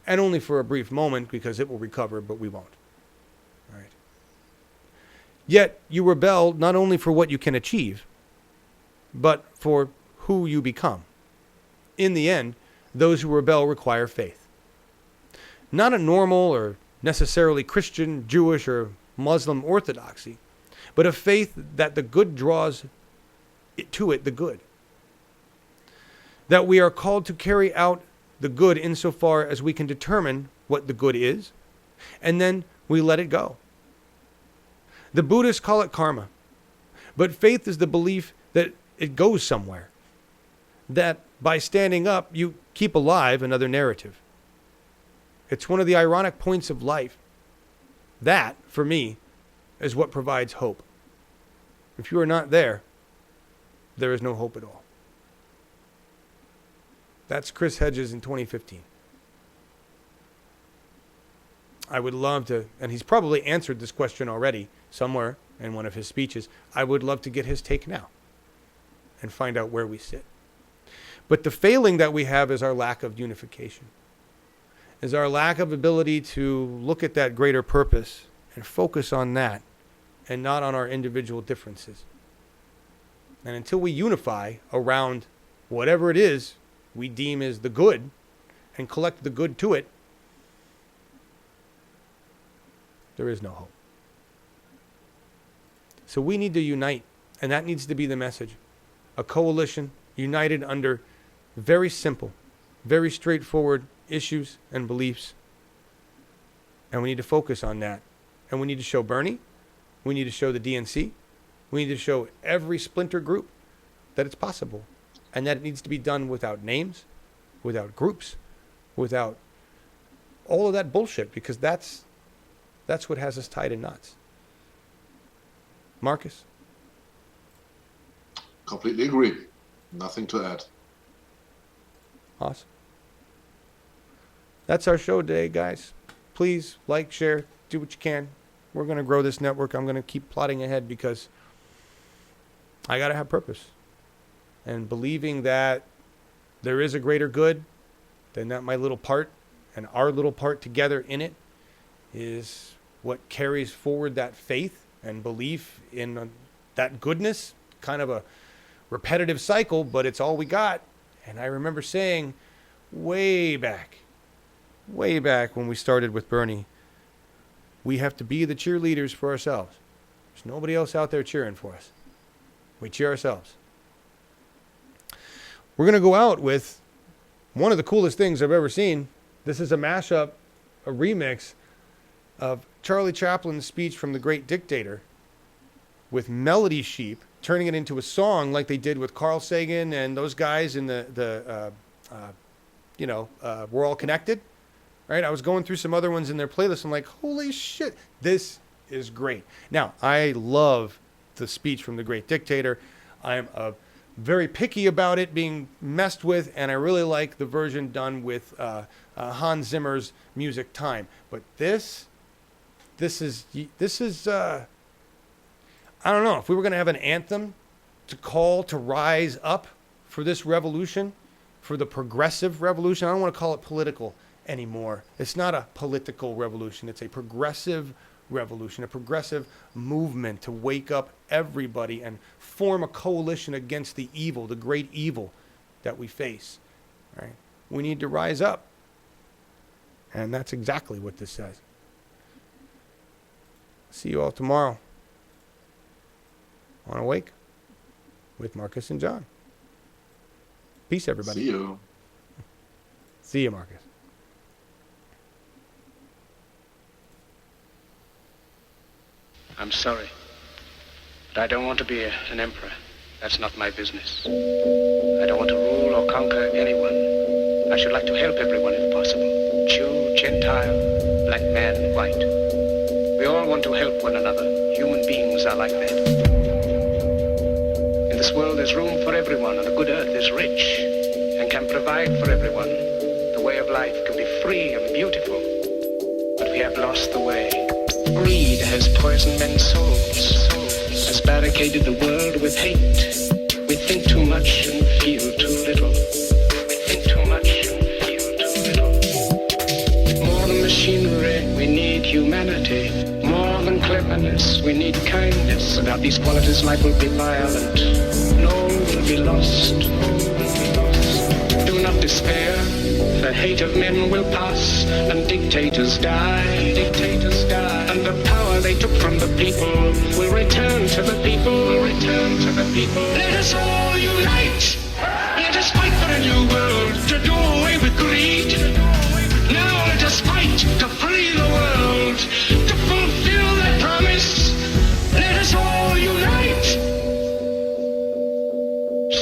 And only for a brief moment, because it will recover, but we won't. All right. Yet, you rebel not only for what you can achieve, but for who you become. In the end, those who rebel require faith. Not a normal or necessarily Christian, Jewish, or Muslim orthodoxy, but a faith that the good draws to it the good. That we are called to carry out the good insofar as we can determine what the good is, and then we let it go. The Buddhists call it karma, but faith is the belief that it goes somewhere, that by standing up, you keep alive another narrative. It's one of the ironic points of life. That, for me, is what provides hope. If you are not there, there is no hope at all. That's Chris Hedges in 2015. I would love to, and he's probably answered this question already somewhere in one of his speeches. I would love to get his take now and find out where we sit. But the failing that we have is our lack of unification, is our lack of ability to look at that greater purpose and focus on that and not on our individual differences. And until we unify around whatever it is we deem as the good and collect the good to it, there is no hope. So we need to unite, and that needs to be the message. A coalition united under very simple, very straightforward issues and beliefs. And we need to focus on that. And we need to show Bernie, we need to show the DNC, we need to show every splinter group that it's possible. And that it needs to be done without names, without groups, without all of that bullshit, because that's what has us tied in knots. Markus? Completely agree. Nothing to add. Awesome. That's our show today, guys. Please like, share, do what you can. We're going to grow this network. I'm going to keep plodding ahead because I got to have purpose. And believing that there is a greater good than that my little part and our little part together in it is what carries forward that faith and belief in that goodness. Kind of a repetitive cycle, but it's all we got. And I remember saying way back when we started with Bernie, we have to be the cheerleaders for ourselves. There's nobody else out there cheering for us. We cheer ourselves. We're going to go out with one of the coolest things I've ever seen. This is a mashup, a remix of Charlie Chaplin's speech from The Great Dictator with Melody Sheep, turning it into a song like they did with Carl Sagan and those guys in We're All Connected. Right? I was going through some other ones in their playlist. I'm like, holy shit, this is great. Now, I love the speech from The Great Dictator. I'm very picky about it being messed with, and I really like the version done with Hans Zimmer's Music Time. But this is I don't know, if we were going to have an anthem to call to rise up for this revolution, for the progressive revolution. I don't want to call it political anymore. It's not a political revolution. It's a progressive revolution, a progressive movement to wake up everybody and form a coalition against the evil, the great evil that we face. Right? We need to rise up. And that's exactly what this says. See you all tomorrow on Awake with Marcus and John. Peace, everybody. See you. See you, Marcus. I'm sorry, but I don't want to be an emperor. That's not my business. I don't want to rule or conquer anyone. I should like to help everyone if possible. Jew, Gentile, black man, white. We all want to help one another. Human beings are like that. In this world there's room for everyone, and the good earth is rich and can provide for everyone. The way of life can be free and beautiful, but we have lost the way. Greed has poisoned men's souls, has barricaded the world with hate. We think too much and feel too little. We think too much and feel too little. More than machinery, we need humanity. More than cleverness, we need kindness. Without these qualities, life will be violent. No will be lost. Do not despair. The hate of men will pass, and dictators die. Dictators die. And the power they took from the people will return to the people. Will return to the people. Let us all unite. Let us fight for a new world to do away with greed. Now let us fight to free the world, to fulfill that promise. Let us all unite.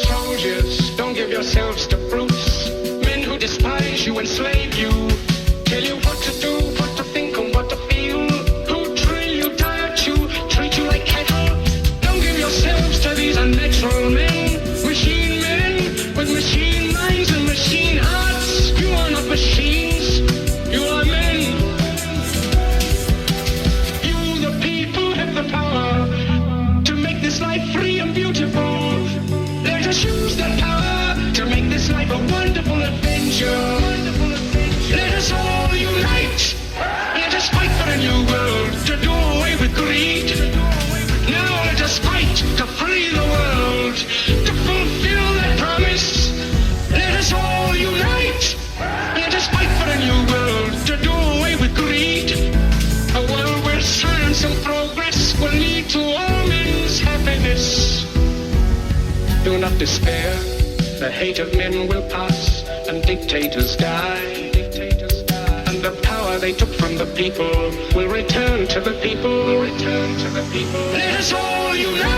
Soldiers, don't give yourselves to brutes. Men who despise you, enslave you, tell you what to do, what to think, and what to feel. Who drill you, diet you, treat you like cattle. Don't give yourselves to these unnatural men. Machine men with machine minds and machine hearts. You are not machines, you are men. You, the people, have the power to make this life free and beautiful. Let us use that power to make this life a wonderful adventure. Let us all unite. Let us fight for a new world to do away with greed. Now let us fight to free the world, to fulfill that promise. Let us all unite. Let us fight for a new world to do away with greed. A world where science and progress will lead to all men's happiness. Do not despair. The hate of men will pass, and dictators die. Dictators die. And the power they took from the people will return to the people. Will return to the people. Let us all unite.